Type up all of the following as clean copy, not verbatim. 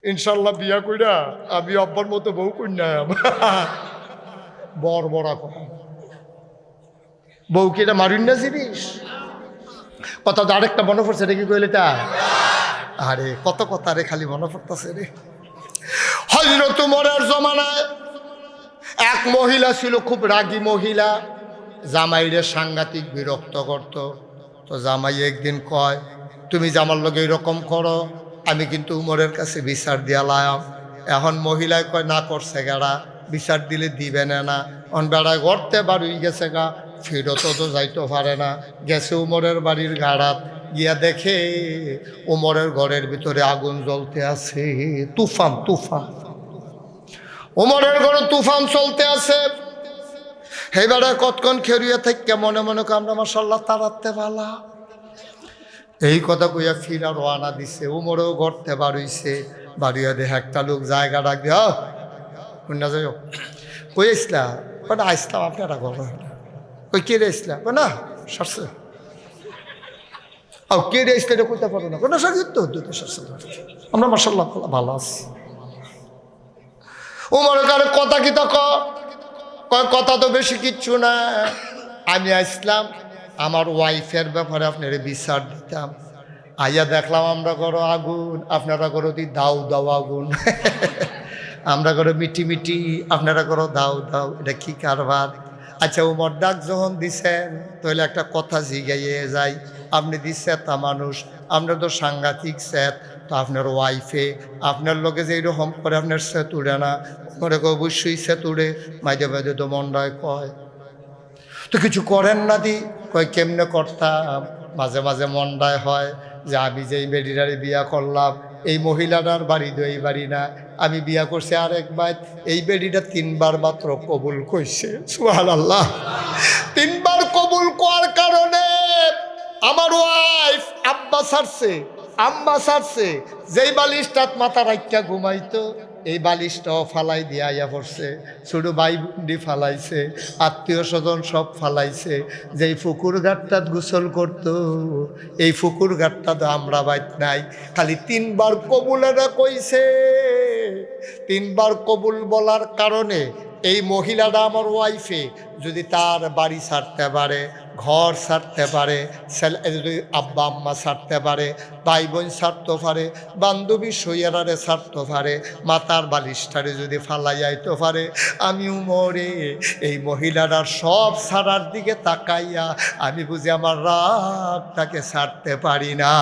ইনশাল্লাহ বিয়া কইরা আমি আব্বার মতো বউ কন্যাম বর বড়া কথা বউ কি এটা মারুন না জিনিস কথা তো আরেকটা মনে পড়ছে রে কি কইলে তা আরে কত কথা রে খালি মনে পড়তেছে রে হযরত ওমরের জমানায় এক মহিলা ছিল খুব রাগী মহিলা জামাইরে সাংঘাতিক বিরক্ত করত তো জামাই একদিন কয় তুমি জামার লগে এরকম করো আমি কিন্তু উমরের কাছে বিচার দিয়া লায়াম এখন মহিলায় কয় না করছে গেড়া বিচার দিলে দিবে না অন বেড়ায় গড়তে বাড়ি গেছে গা ফিরত তো যাইতে পারে না গেছে উমরের বাড়ির গাড়াত গিয়া দেখে উমরের ঘরের ভিতরে আগুন জ্বলতে আছে তুফান তুফান উমরের ঘরে তুফান চলতে আছে হেবারে কতক্ষণ খেরিয়ে থেকে মনে মনে আমরা মাশাআল্লাহ তাড়াতে পালা এই কথা কইয়া ফিরা রওনা দিছে উমরও গড়তে বাড়ইছে বাড়িয়া দেখে একটা লোক জায়গা ডাক দিয়া কন্যা যাই কই আসলা কটা আসলাম আপনারা ঘর কই কে রে আসলা না সারছে ও কে রে আসলে এটা কইতে পারো না কোনো সার তো সারছে আমরা মাশাআল্লাহ ভালো আছি উমরের কারে কথা কি তো কয় কথা তো বেশি কিচ্ছু না আমি আসলাম আমার ওয়াইফের ব্যাপারে আপনার বিচার দিতাম আইয়া দেখলাম আমরা করো আগুন আপনারা করো দি দাও দাও আগুন আমরা করো মিটি মিটি আপনারা করো দাও দাও এটা কি কারবার আচ্ছা উমর ডাক যখন দিছেন তাহলে একটা কথা জিগাইয়ে যাই আপনি দিচ্ছে তা মানুষ আপনার তো সাংঘাতিক স্যাত তো আপনার ওয়াইফে আপনার লোকে যে এরকম করে আপনার স্যাত উড়ে না মনে কো অবশ্যই স্যাত উড়ে মাঝে মাঝে তো মন্ডায় কয় তো কিছু করেন না দি কয় কেমনে করতাম মাঝে মাঝে মন্ডায় হয় যে আমি যেই বেডিটারে বিয়া করলাম এই মহিলাটার বাড়ি তো এই বাড়ি না আমি বিয়া করছি আরেকবার এই বেডিটা 3 বার মাত্র কবুল কইছে সুবহানাল্লাহ 3 বার কবুল করার কারণে আমার ওয়াইফ আব্বা ছাড়ছে আম্মা ছাড়ছে যেই বালিশটাত মাথা রাখিয়া ঘুমাইতো এই বালিশটাও ফালাই দিয়া আইয়া পড়ছে ছোট ভাই বুন্ডি ফালাইছে আত্মীয় স্বজন সব ফালাইছে যেই পুকুর ঘাটটাত গোসল করতো এই পুকুর ঘাটটা তো আমরা বাইত নাই খালি 3 বার কবুলেরা কইছে 3 বার কবুল বলার কারণে এই মহিলাটা আমার ওয়াইফে যদি তার বাড়ি ছাড়তে পারে ঘর ছাড়তে পারে যদি আব্বা আম্মা ছাড়তে পারে ভাই বোন ছাড়তে পারে বান্ধবী সইয়ারারে ছাড়তে পারে মাতার বালিশটারে যদি ফালাই যাইতে পারে আমিও মরে এই মহিলাটার সব ছাড়ার দিকে তাকাইয়া আমি বুঝি আমার রাগটাকে ছাড়তে পারি না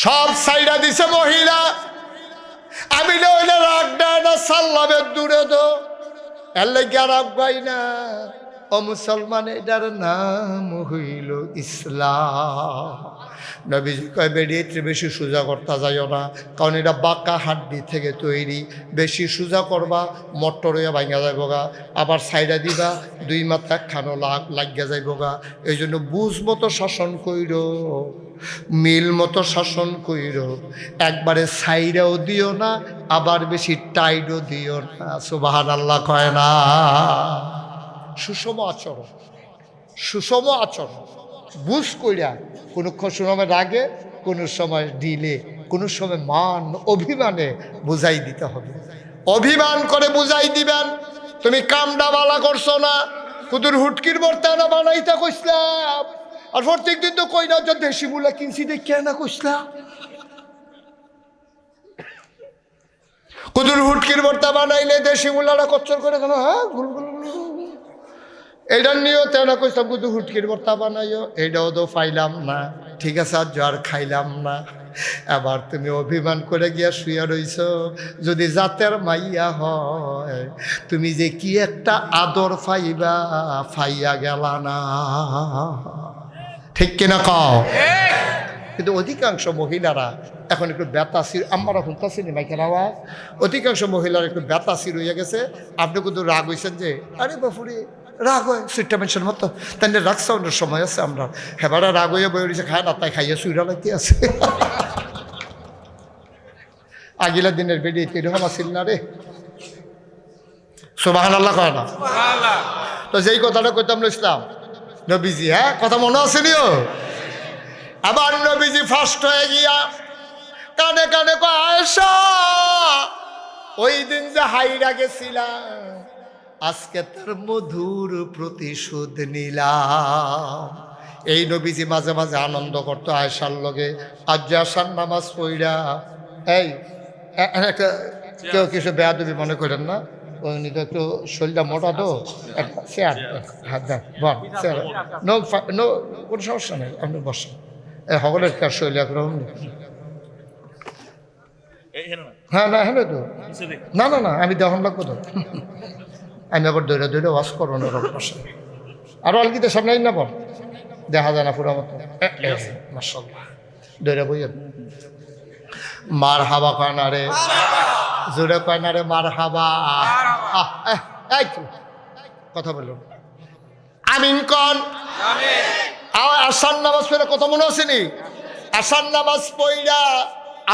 সব সাইডা দিছে মহিলা আমি নইলে রাগ দেয় না সাল্লামের দূরে দো এর লেগে রাগ গাই না ও মুসলমান এটার নাম হইল ইসলাম নবীজি কয় বেরিয়ে বেশি সোজা করতে যাইও না কারণ এটা বাঁকা হাড্ডি থেকে তৈরি বেশি সোজা করবা মটর হইয়া ভাঙা যাইব গা আবার সাইডা দিবা 2 মাথা খানো লাগিয়া যাইব গা এই জন্য বুঝ মতো শাসন কইর মিল মতো শাসন কইর একবারে সাইডাও দিও না আবার বেশি টাইটও দিও না সুবহানাল্লাহ কয় না সুষম আচরণ বুঝ কইরা কোনো সময় রাগে কোনো সময় দিলে কোনো সময় মান অভিমানে বুঝাই দিতে হবে অভিমান করে বুঝাই দিবেন তুমি কামডা বালা করছো না কুদুর হুটকির বর্তানা বানাইতে কইছিলাম আর প্রত্যেক দিন তো কই না যে দেশি মুলা কিনছি দেখে না কইছিলাম কুদুর হুটকির বর্তা বানাইলে দেশি মুলাটা কচ্চর করে কেন হ্যাঁ এইটার নিয়েও তেনা কইতাম কিন্তু হুটকির ভর্তা বানাইও এইটাও তো পাইলাম না ঠিক আছে আর খাইলাম না আবার তুমি অভিমান করে গিয়া শুয়ে রইছ যদি জাতের মাইয়া হয় তুমি যে কি একটা আদর ফাইয়া গেলা না ঠিক কিনা কও কিন্তু অধিকাংশ মহিলারা এখন একটু বেতাসির আমরা শুনতেছি মাইকের আওয়াজ অধিকাংশ মহিলারা একটু বেতাসির হইয়া গেছে আপনি কিন্তু রাগ হইছেন যে আরে বাপুরে রাগ হয় সুইটটা মানুষের মতো তাই রাগ সাউন্ডের সময় আছে আমরা হেবারা রাগ হইয়া বই রয়েছে খায় না তাই খাইয়া সুইরা লাগতে আছে আগিলা দিনের বেরিয়ে এরকম আসিল না রে সুবহানাল্লাহ কয় না তো যেই কথাটা কইতাম ইসলাম নবীজি হ্যাঁ কথা মনে আছে নিও আবার নবীজি ফার্স্ট হয়ে গিয়া কানে কানে কয় আয়েশা, ওই দিন যে হাইরা গেছিলাম আজকে তার মধুর প্রতিশোধ নিলাম। এই নবীজি মাঝে মাঝে আনন্দ করতো আয়েশার লগে। আজ যে আসার নামাজ পড়া এই একটা কেউ কিছু বেয়াদবি মনে করেন না, উনি তো একটু শরীরটা মোটা তো, একটা চেয়ার হাত দেন বল চেয়ার, নো কোনো সমস্যা নেই, আপনি বসেন। এই সকলের কার শৈলী একরকম। হ্যাঁ না হ্যাঁ তো না না না আমি দেখন লাগবো তো, আমি আবার দৌড়ে দৌড়ে ওয়াশ করবো না ওরকম বসে। আরো আলগিতে সামনে না বল, দেখা যায় না পুরো মতো মাশাআল্লাহ। দৌড়ে বই মার হাবা কয় না রে, জোরে কয় না রে মার হাবা। এই তো কথা বলুন আমিন কন। আসার নামাজ পড়ে কথা মনে আসেনি? আসার নামাজ পড়া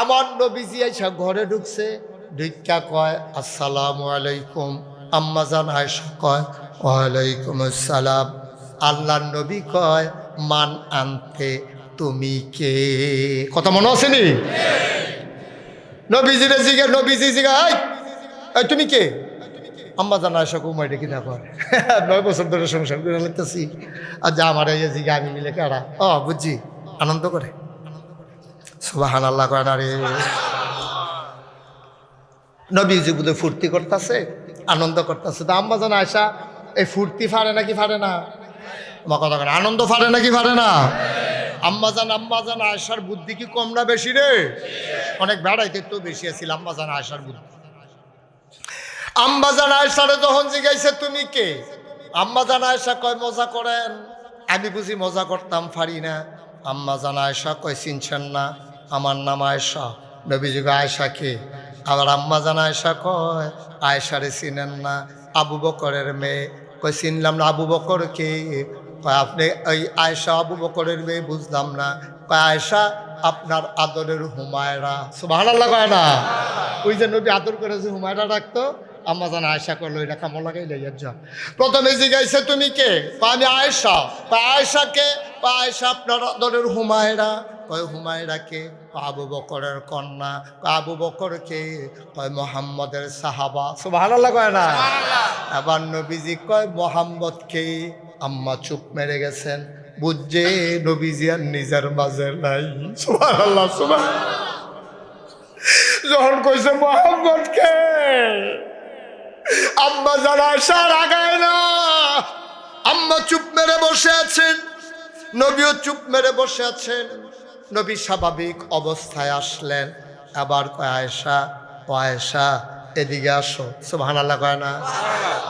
আমার নবীজি আইসা ঘরে ঢুকছে, ঢুকা কয় আসসালামু আলাইকুম। আম্মা জান আয়েশা কয় ওয়ালাইকুম আসসালাম। আল্লাহর নবী কয় মান আনতে, তুমি কে? কথা মনে আসেনি? নবীজিরে জিগে, নবীজি জিগা এই তুমি কে? আম্মা জান আয়েশা কুমার ডেকে দেখো 9 বছর ধরে সংসার করে লাগতেছি, আর যা আমার এই জিগা আমি মিলে কারা। ও বুঝছি, আনন্দ করে সুবহানাল্লাহ কয় না রে। নবীজি বুঝে ফুর্তি করতেছে, আনন্দ করতেছে। তো আম্মা জান আয়েশা এই ফুর্তি ফারে নাকি ফারে না? আমার কথা কেন, আনন্দ ফারে নাকি ফারে না? আম্মা জান আয়েশার বুদ্ধি কি কম না বেশি রে? অনেক বেড়াইতে তো বেশি আছিল আম্মা জান আয়েশার বুদ্ধি। আম্মা জান আয়েশারে যখন জিজ্ঞাসা তুমি কে, আম্মা জান আয়েশা কয় মজা করেন, আমি বুঝি মজা করতাম পারি না। আম্মা জান আয়েশা কয় চিনছেন না, আমার নাম আয়েশা। নবীজি আয়েশা কে? আবার আম্মা জান আয়েশা কয় আয়েশারে চিনেন না, আবু বকরের মেয়ে। কয় চিনলাম না, আবু বকর কে? কয় আপনি ওই আয়েশা আবু বকরের মেয়ে, বুঝলাম না। কয় আয়েশা আপনার আদরের হুমায়রা। সুবহানাল্লাহ কয় না? ওই যে নবী আদর করে যে হুমায়রা রাখতো, আম্মা জান আয়েশা করলো এটা কামড় লাগাই লাইয়ার যা। প্রথমে জিজ্ঞাসা তুমি কে? আমি আয়েশা। আয়েশা কে? আয়েশা আপনার আদরের হুমায়রা। কয় হুমায়রা কে? আবু বকরের কন্যা। আবু বকর কে? কয় মোহাম্মদের সাহাবা। সুবহানাল্লাহ কয় না? আবার নবীজি কয় মোহাম্মদ কে? আম্মা চুপ মেরে গেছেন, বুঝছে নবীজি আর নিজের মাঝে নাই। সুবহানাল্লাহ সুবহানাল্লাহ। যখন কইছে মোহাম্মদ কে, আম্মা জান আয়েশা আগায় না, আম্মা চুপ মেরে বসে আছেন, নবীও চুপ মেরে বসে আছেন। নবী স্বাভাবিক অবস্থায় আসলেন, আবার কয় আয়েশা, ও আয়েশা এদিকে আসো। সুবহানাল্লাহ কয় না?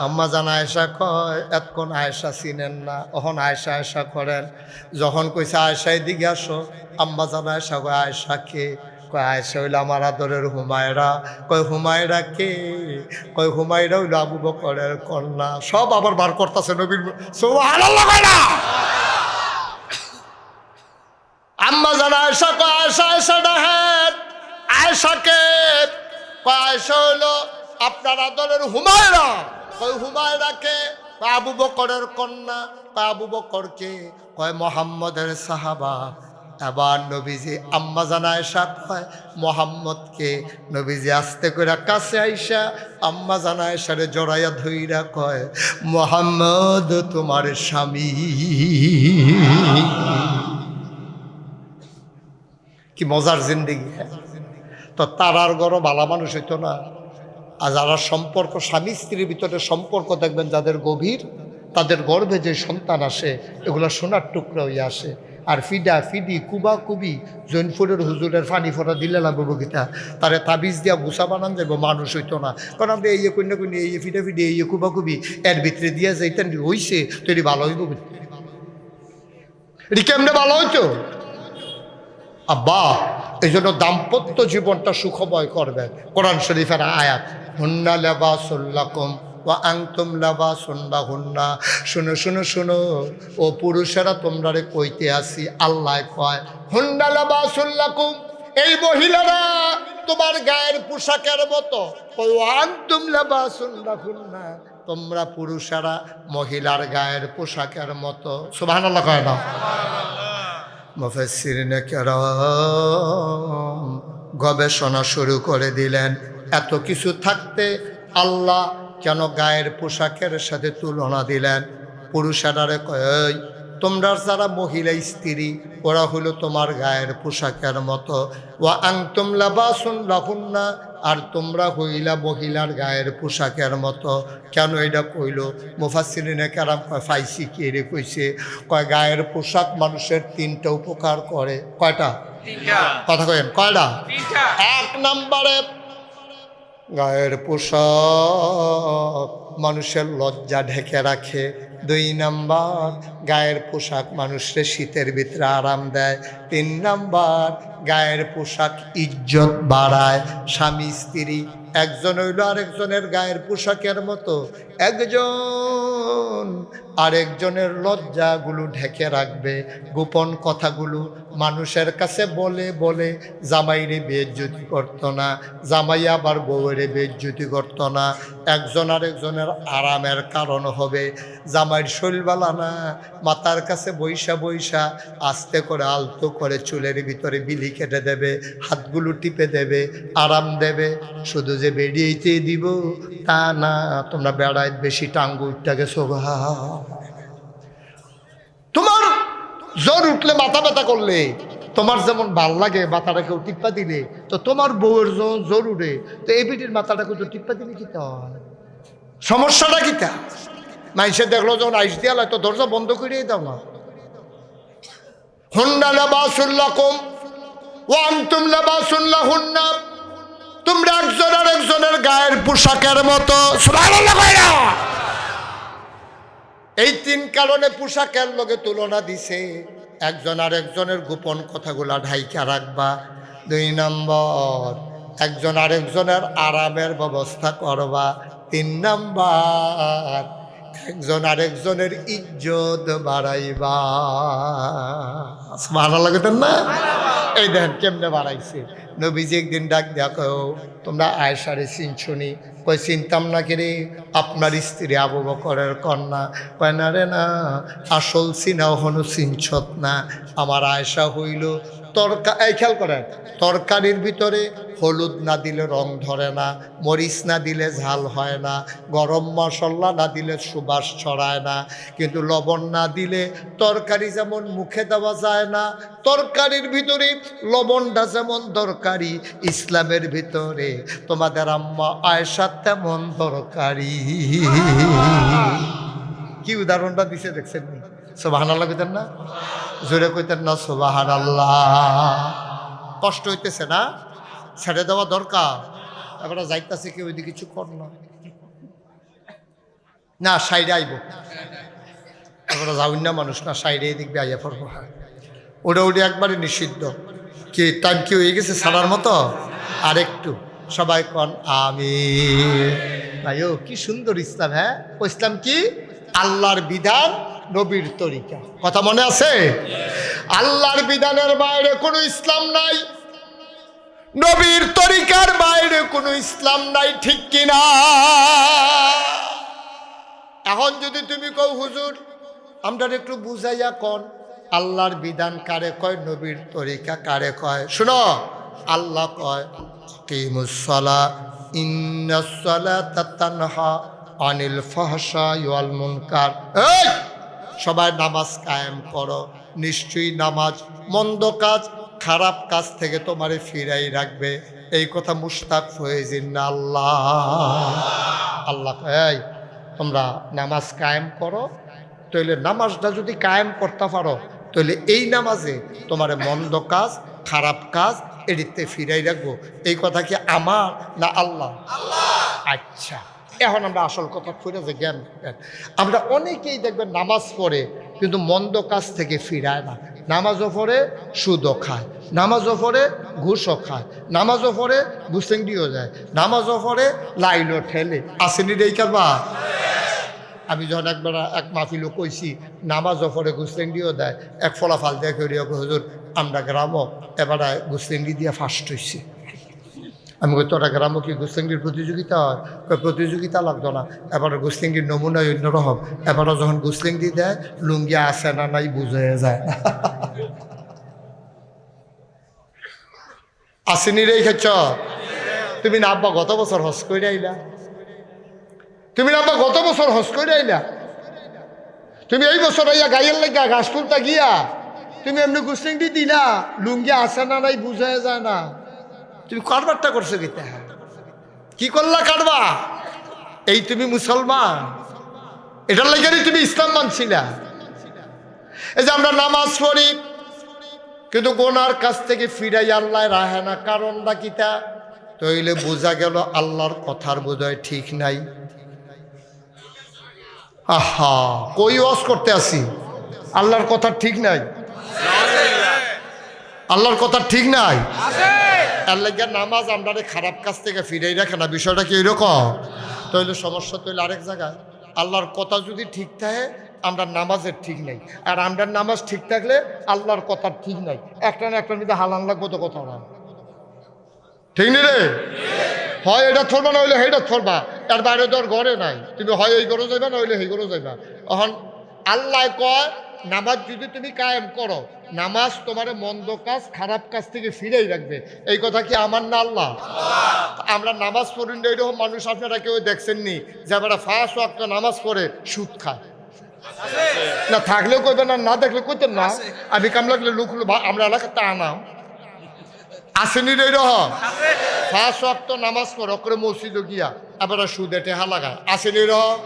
আম্মা জান আয়েশা কয় এতক্ষণ আয়েশা চিনেন না, এখন আয়েশা আয়েশা করেন। যখন কইছে আয়েশা এদিকে আসো, আম্মা জান আয়েশা কয় আয়েশা কে? কয় আয়েশা হইল আমার আদরের হুমায়রা। কয় হুমায়রা কে? কয় হুমায়রা হইল আবু বকরের কন্যা। সব আবার বার করতেছে নবীর। সুবহানাল্লাহ কয় না? আম্মা জান আয়েশা কয় আয়েশা আয়েশা ডাহেন আয়েশাকে। কয় আয়েশা হইল আপনার আদরের হুমায়রা। কয় হুমায়রা কে? কয় আবু বকরের কন্যা। কয় আবু বকর কে? কয় মোহাম্মদের সাহাবা। এবার নবীজি আম্মা জান আয়েশা কয় মোহাম্মদকে। নবীজি আস্তে করে কাছে আইসা আম্মা জান আয়েশারে জড়াইয়া ধইরা কয় মোহাম্মদ তোমার স্বামী। কি মজার জিন্দেগি। তো তারার গড় ভালো মানুষ হইতো না। আর যারা সম্পর্ক, স্বামী স্ত্রীর ভিতরে সম্পর্ক দেখবেন যাদের গভীর, তাদের গর্ভে যে সন্তান আসে এগুলো সোনার টুকরা হয়ে আসে। আর ফিডা ফিডি কুবা কুবি জৈনপুরের হুজুরের ফানি ফোটা দিলে লাগবো গীতা, তারে তাবিজ দিয়া গুছা বানান যাবো, মানুষ হইতো না। কারণ আমরা এই কন্যা কন্যা এই ফিডা ফিডি এই কুবা কুবি এর ভিতরে দিয়া যাইতেন হইছে তো এটি ভালো হইব, এটি কেমনে ভালো হইতো আব্বা। এই জন্য দাম্পত্য জীবনটা সুখময় করবেন। কোরআন শরীফের আয়াত হুন্না লিবাসুল লাকুম ওয়া আনতুম লিবাসুন লাহুন্না। শুনো শুনো শুনো ও পুরুষেরা তোমরা রে কইতে আসি, আল্লাহ কয় হুন্না লিবাসুল লাকুম, এই মহিলারা তোমার গায়ের পোশাকের মতো। ওয়া আনতুম লিবাসুন লাহুন্না, তোমরা পুরুষেরা মহিলার গায়ের পোশাকের মতো। সুবহানাল্লাহ কয় না? মুফাসসিরিনে কেরাম গবেষণা শুরু করে দিলেন, এত কিছু থাকতে আল্লাহ কেন গায়ের পোশাকের সাথে তুলনা দিলেন? পুরুষেরারে কয়, তোমরা যারা মহিলা স্ত্রী ওরা হলো তোমার গায়ের পোশাকের মতো, ওয়া আনতুম লাবাসুন লাহুন্না, আর তোমরা হইলা মহিলার গায়ের পোশাকের মতো। কেন এটা কইল? মুফাসসিরিনে কেরাম কয়, ফাইসি কে রে কইছে? কয় গায়ের পোশাক মানুষের তিনটা উপকার করে। কয়টা? কথা কয়েন, কয়টা? এক নম্বরে গায়ের পোশাক মানুষের লজ্জা ঢেকে রাখে। 2 নাম্বার, গায়ের পোশাক মানুষের শীতের ভিতরে আরাম দেয়। 3 নাম্বার, গায়ের পোশাক ইজ্জত বাড়ায়। স্বামী স্ত্রী একজন হইল আরেকজনের গায়ের পোশাকের মতো, একজন আরেকজনের লজ্জাগুলো ঢেকে রাখবে, গোপন কথাগুলো মানুষের কাছে বলে বলে জামাইরে বেইজ্জতি করতো না, জামাই আবার বউয়েরে বেইজ্জতি করতো না। একজন আরেকজনের আরামের কারণ হবে। জামাইয়ের শৈলবালা না, মাথার কাছে বৈশা বৈশা আস্তে করে আলতো করে চুলের ভিতরে বিলি কেটে দেবে, হাতগুলো টিপে দেবে, আরাম দেবে। শুধু যে বেরিয়েতে দিব তা না, তোমরা বেড়ায় বেশি টাঙ্গুরটা গেছো, তোমার জ্বর উঠলে মাথা ব্যথা করলে তোমার যেমন ভাল লাগে মাথাটা কেউ টিপ্পা দিলে, তো তোমার বউয়ের যখন জ্বর উঠে তো এই পিটির মাথাটাকে তো টিপ্পা দিলে কি হয়? সমস্যাটা কি? তা মাইসে দেখলো যখন আইস দিয়া তো দরজা বন্ধ করিয়ে দাও না। হুন্না লিবাসুল লাকুম ওয়া আনতুম লিবাসুন লাহুন্না, তোমরা একজন আরেকজনের গায়ের পোশাকের মতো। সুবহানাল্লাহ কইরা। এই 3 কারণে পোশাকের লগে তুলনা দিছে। একজন আরেকজনের গোপন কথাগুলা ঢাইকা রাখবা। 2 নম্বর, একজন আরেকজনের আরামের ব্যবস্থা করবা। 3 নম্বর, একজন আরেকজনের ইজ্জত বাড়াইবা। ভালো লাগতেন না? এই দেখেন কেমনে বাড়াইছে। নবীজি একদিন ডাক দেখো, তোমরা আয়েশারে চিনছনি? কই চিনতাম না কিরে, আপনার স্ত্রী আবু বকরের কন্যা। কয় না রে না, আসল চিনাও হনু চিনছত না। আমার আয়েশা হইল এই খেয়াল করেন, তরকারির ভিতরে হলুদ না দিলে রং ধরে না, মরিচ না দিলে ঝাল হয় না, গরম মশলা না দিলে সুবাস ছড়ায় না, কিন্তু লবণ না দিলে তরকারি যেমন মুখে দেওয়া যায় না, তরকারির ভিতরে লবণটা যেমন দরকারি, ইসলামের ভিতরে তোমাদের আম্মা আয়েশা তেমন দরকারি। কি উদাহরণটা দিছে দেখছেন? সুবহানাল্লাহ কইতেন না? জোরে কইতেন না সুবহানাল্লাহ? কষ্ট হইতেছে না? ছেড়ে দেওয়া দরকার। এবার যাইতেছে কেউ ওইদিকে কিছু কর না, সাইডে আইব। এবার যাউন না মানুষ না, সাইডে দেখবে আইয়া পড়ব। ওটা ওটা একবারে নিষিদ্ধ। কি টাইম কি হয়ে গেছে ছাড়ার মতো? আর একটু সবাই কন আমিন। ভাইও কি সুন্দর ইসলাম! হ্যাঁ, ও ইসলাম কি? আল্লাহর বিধান, নবীর তরিকা। কথা মনে আছে? আল্লাহর বিধানের বাইরে কোনো ইসলাম নাই, নবীর তরিকার বাইরে কোনো ইসলাম নাই, ঠিক কিনা? এখন যদি তুমি কও হুজুর আমরা একটু বুঝাইয়া কন, আল্লাহর বিধান কারে কয়, নবীর তরিকা কারে কয়? শুনো, আল্লাহ কয় আকিমুস সালাহ ইন্নাস সালাতা তানহা আনিল ফাহশাই ওয়াল মুনকার। এই সবাই নামাজ কায়েম করো, নিশ্চয়ই নামাজ মন্দ কাজ, খারাপ কাজ থেকে তোমারে ফিরাই রাখবে। এই কথা মুশতাক ফয়েজিন না আল্লাহ। আল্লাহ এই তোমরা নামাজ কায়েম করো, তাইলে নামাজটা যদি কায়েম করতে পারো তাহলে এই নামাজে তোমার মন্দ কাজ, খারাপ কাজ এদিকে ফিরাই রাখবো। এই কথা কি আমার না আল্লাহ? আচ্ছা, এখন আমরা আসল কথা ফিরে যে জ্ঞান, আমরা অনেকেই দেখবেন নামাজ পড়ে কিন্তু মন্দ কাজ থেকে ফিরায় না। নামাজও পড়ে সুদও খায়, নামাজও পড়ে ঘুষও খায়, নামাজও পড়ে ঘুষেঙ্গিও যায়, নামাজও পড়ে লাইনও ঠেলে। আসেনি রে কারবা? আমি যখন একবার এক মাহফিলও কইছি নামাজও পড়ে ঘুষেঙ্গিও দেয়, এক ফলাফল দেখে হুজুর আমরা গ্রামও এবারে ঘুষেঙ্গি দিয়ে ফার্স্ট হয়েছি। আমি কই তোরা গ্রামও কি গুস্তেঙ্গির প্রতিযোগিতা হয়? প্রতিযোগিতা লাগতো না, এবারে গুস্তেঙ্গির নমুনায় অন্যরকম। এবারও যখন গুস্তেঙ্গি দেয় লুঙ্গি আসে না নাই বুঝে যায়। আসেনি রে খেছ তুমি না আব্বা গত বছর হজ করে আইলা তুমি না আব্বা গত বছর হজ করে আইলা তুমি এই বছর আইয়া গাইয়ের লাগা ঘাস তুলতা গিয়া তুমি এমনি গুসলিং দি দিলা লুঙ্গি আসে না নাই বুঝায় যায় না তুমি কারবারটা করছো কি করলা কারবা এই তুমি মুসলমান এটার লাগে তুমি ইসলাম মানছিলা এই যে আমরা নামাজ পড়ি কিন্তু গোনার কাছ থেকে ফিরাই আল্লাহ রাহে না কারণটা কিটা তইলে বোঝা গেল আল্লাহর কথার বোধহয় ঠিক নাই আহা কই ওয়াজ করতে আসি আল্লাহর কথা ঠিক নাই আল্লাহর কথা ঠিক নাই আল্লাহর নামাজ আমরা খারাপ কাজ থেকে ফিরাই রাখে না বিষয়টা কি এরকম তইলে সমস্যা তৈলে আরেক জায়গায় আল্লাহর কথা যদি ঠিক থাকে আমরা নামাজের ঠিক নাই আর আমরা নামাজ ঠিক থাকলে আল্লাহর কথা ঠিক নাই একটা না একটার মধ্যে হালান লাগবো তো কথা না ঠিক নেই রে হয় এটা থরবা না হইলে সেইটা থরবা এর বাইরে তো আর ঘরে নাই তুমি হয় এই ঘরে যাইবা না হইলে সেই ঘরে যাইবা এখন আল্লাহ কয় নামাজ যদি তুমি কায়েম করো নামাজ তোমার মন্দ কাজ খারাপ কাজ থেকে ফিরেই রাখবে এই কথা কি আমার না আল্লাহ আমরা নামাজ পড়ি না এরকম মানুষ আপনারা কেউ দেখছেননি যে আমরা 5 ওয়াক্ত নামাজ পড়ে সুদ খায় না থাকলেও কইবেন না দেখলে কইতেন না আমি কাম লাগলে লোক আমরা এলাকা তা নাম আসেনি রে রকম 5 ওয়াক্ত নামাজ পড়ো করে মসজিদে গিয়া আবার সুদে টেহা লাগায় আসেনি রকম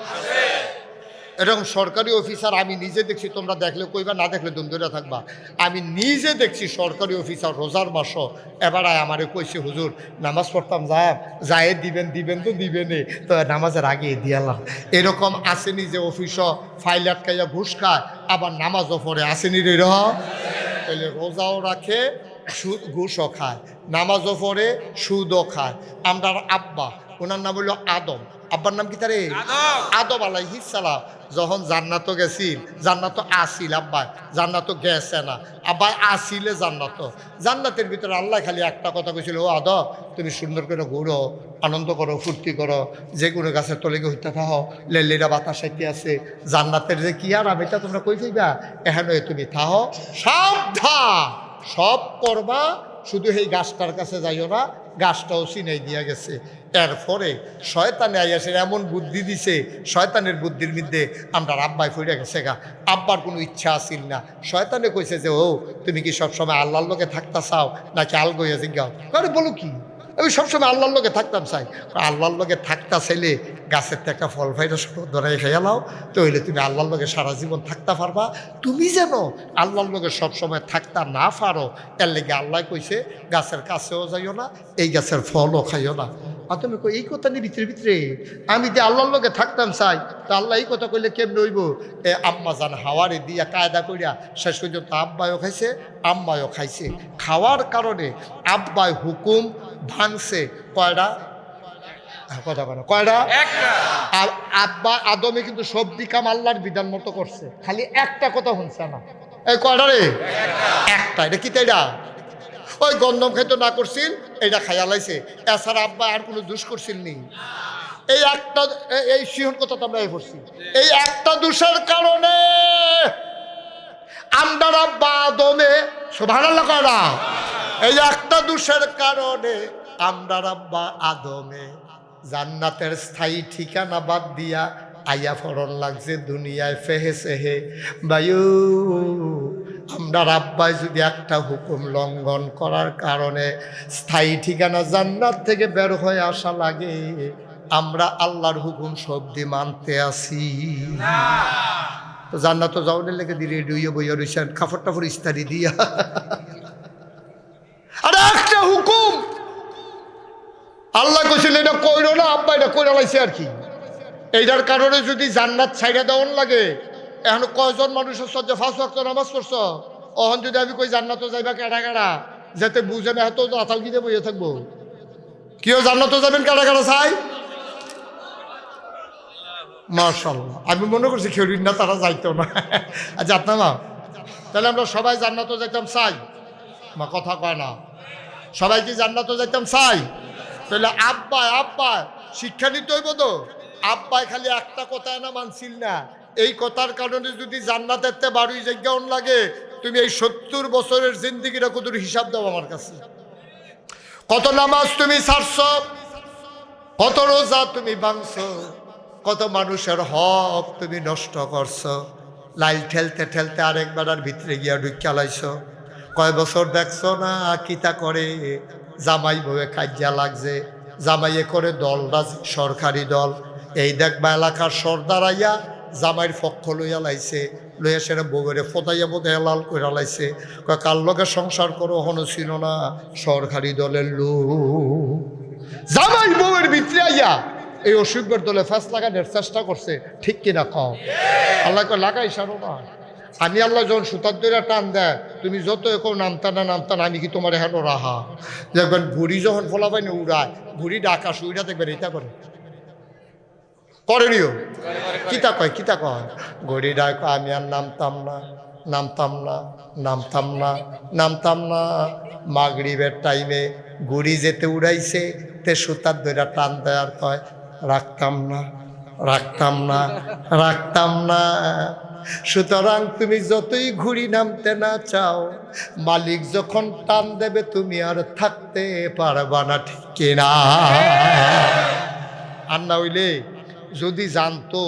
এরকম সরকারি অফিসার আমি নিজে দেখছি তোমরা দেখলে কইবা না দেখলে দন্দুরা থাকবা আমি নিজে দেখছি সরকারি অফিসার রোজার মাসও এবার আমারে কইছে হুজুর নামাজ পড়তাম যায় দিবেন তো দিবেনে তো নামাজের আগে দিয়ালাম এরকম আসেনি যে অফিসও ফাইল আটকাইয়া ঘুষ খায় আবার নামাজও পড়ে আসেনি রে তাহলে রোজাও রাখে সুদ ঘুষও খায় নামাজও পড়ে সুদও খায় আমরার আব্বা ওনার নাম হইল আদম আব্বার নাম কি তারে আদম আলাইহিস সালাম যখন জান্নাত গেছিল জান্নাত আসিল আব্বা জান্নাত গেছে না আব্বা আসিলে জান্নাতের ভিতরে আল্লাহ খালি একটা কথা কইছিল ও আদম তুমি সুন্দর করে ঘুরো আনন্দ করো ফুর্তি করো যে কোনো গাছের তলে হইতে থাকো লেলিরা বাতাস সাইতে আছে জান্নাতের যে কি আর এটা তোমরা কই যাইবা এখানে তুমি থাকো সাবধান সব করবা শুধু এই গাছটার কাছে যাইও না গাছটাও চিনাই দিয়া গেছে এরপরে শয়তানে আইয়াসের এমন বুদ্ধি দিছে শয়তানের বুদ্ধির মধ্যে আমরা আব্বাই ফিরে গেছে গা আব্বার কোনো ইচ্ছা আসিল না শয়তানে কইছে যে ও তুমি কি সবসময় আল্লাহর লোকে থাকতা চাও নাকি আলগইয়া জিজ্ঞাও আরে বলো কি আমি সবসময় আল্লাহর লোকে থাকতাম চাই আল্লাহর লোকে থাকতা চাইলে গাছের থেকে একটা ফল ফাইটা ধরাই খেয়ে লাও তো হইলে তুমি আল্লাহর লোকে সারা জীবন থাকতে পারবা তুমি যেন আল্লাহর লোকে সবসময় থাকতা না পারো এর লেগে আল্লাহ কইছে গাছের কাছেও যাইও না এই গাছের ফলও খাইও না আর তুমি এই কথা নিয়ে ভিতরে আমি যে আল্লাহর লোকে থাকতাম চাই তা আল্লাহ এই কথা কইলে কেমনে হইব এ আম্মা জান হাওয়ারে দিয়া কায়দা করিয়া শেষ পর্যন্ত আব্বাইও খাইছে আম্মাইও খাইছে খাওয়ার কারণে আব্বাই হুকুম ভাঙছে কয়টা কথা বলো কয়টা আর আব্বা আদমে কিন্তু সব দিকাম আল্লাহর বিধান মতো করছে খালি একটা কথা শুনছে না এই কয়টা রে একটা এটা কি তাইটা ওই গন্ধম খাইতো না করছিল এটা খাইয়া লাইছে এছাড়া আব্বা আর কোনো দোষ করছিল নি এই একটা এই সিহন কথা তো আমরা করছি এই একটা দোষের কারণে আমরা আব্বা আদমে সুবহানাল্লাহ কয়টা এই একটা দোষের কারণে আমরা আব্বা আদমে জান্নাতের স্থায়ী ঠিকানা বাদ দিয়া আইয়া ফরন লাগছে দুনিয়ায় ফেহেছে হে বায়ু আমরা আব্বাই যদি একটা হুকুম লঙ্ঘন করার কারণে স্থায়ী ঠিকানা জান্নাত থেকে বের হয়ে আসা লাগে আমরা আল্লাহর হুকুম সবদি মানতে আসি তো জান্নাত যাওয়ার লেগে দিয়ে রেডি হইয়া বইয়া রয়েছেন কাপড় টাপড় ইস্তারি দিয়া আরে একটা হুকুম আল্লাহ কইছিল এটা কইরো না আব্বা এটা কইরা লাইছে আর কি এইটার কারণে যদি জান্নাত ছাইড়া দেওয়ান লাগে এখন কয়জন মানুষ যে 5 ওয়াক্ত নামাজ পড়ছ অহন যদি আমি কই জান্নাতও যাইবা কেডা কেডা যাতে বুঝে না এত আতাল গিয়ে বইয়ে থাকবো কেউ জান্নাতও যাবেন কেডা কেডা চাই মাশাআল্লাহ আমি মনে করছি খেউরির না তারা যাইতো না আচ্ছা আপনার মা তাহলে আমরা সবাই জান্নাতও যাইতাম চাই মা কথা কয় না সবাই কি জান্নাতও যাইতাম চাই তাহলে আব্বা শিক্ষা নিতে হইব তো আব্বাই খালি একটা কথা না মানছিল না এই কথার কারণে যদি জান্নাতের তে 12 জায়গায়ন লাগে তুমি এই 70 বছরের জিন্দেগিটা কত হিসাব দাও আমার কাছে কত নামাজ তুমি ছাড়ছো, কত রোজা তুমি ভাঙছো, কত মানুষের হক তুমি নষ্ট করছো। লাইল ঠেলতে ঠেলতে আরেক বেড়ার ভিতরে গিয়া ঢুকিয়া লাইছো। কয় বছর দেখছো না কিতা করে, জামাই বউয়ে কাজিয়া লাগছে, জামাইয়ে করে দলটা সরকারি দল, এই দেখবা এলাকার সর্দার আইয়া জামাইয়ের পক্ষ লইয়া লাইছে, লইয়া সেটা বউয়েরে ফোটাইয়া বোধহয় লাল করে লাইছে। কয় কার লগে সংসার করো হনো ছিল না, সরকারি দলের লোক। জামাই বউয়ের ভিতরে আইয়া এই অসুখের দলে ফাঁস লাগানোর চেষ্টা করছে, ঠিক কিনা কও? আল্লাহ কয় লাগাই সারো না। আমি আল্লাহ যখন সুতার দইরা টান দেয়, তুমি যত এখন নামতা না আমি কি তোমার হেন রাহা। দেখবেন বুড়ি যখন ফলাবাই না উড়ায়, বুড়ি ডাকা শুইটা দেখবেন এটা করে করেনিও। কিতা কয় ঘড়ি ডাক, আমি আর নামতাম না। মাগরিবের টাইমে ঘুড়ি যেতে উড়াইছে, তে সুতার দইরা টান দেয় আর কয় রাখতাম না। সুতরাং তুমি যতই ঘুড়ি নামতে না চাও, মালিক যখন টান দেবে তুমি আর থাকতে পারবা না, ঠিক কিনা? আর না হইলে যদি জানতো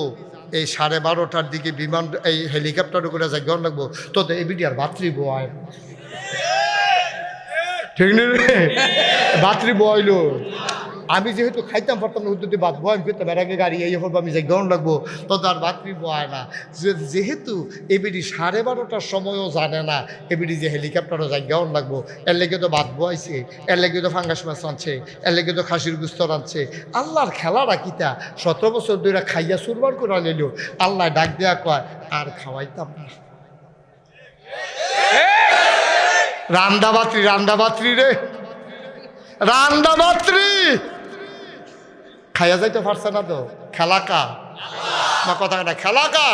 এই 12:30টার দিকে বিমান এই হেলিকপ্টার করে যাই গন লাগবো, তো এই বিডিয়ার ভাতৃ বয়, ঠিক নেই রে, ভাতৃ বয়লো। আমি যেহেতু খাইতাম পারতাম না, উদ্যোগে বাদ বয় পেতাম, এর আগে গাড়ি এই হোক আমি যাই গরম লাগবো, তো তার ভাতৃ বয় না। যেহেতু এবিডি 12:30টার সময়ও জানে না এবিডি যে হেলিকপ্টারও যাই গরম লাগবো, এর লেগে তো ভাত বয়ছে, এর লেগে তো ফাঙ্গাস মাছ রাঁধছে, এর লেগে তো খাসির গুস্ত রাঁধছে। আল্লাহর খেলাটা কিতা, 17 বছর ধরে খাইয়া সুরবার করে নিল, আল্লাহ ডাক দেয়া কয় আর খাওয়াইতাম না। রান্দাবাত্রি রে, রান্দাবাত্রি খাইয়া যাইতে পারছে না তো। খেলাকা না, কথা না, খেলাকা।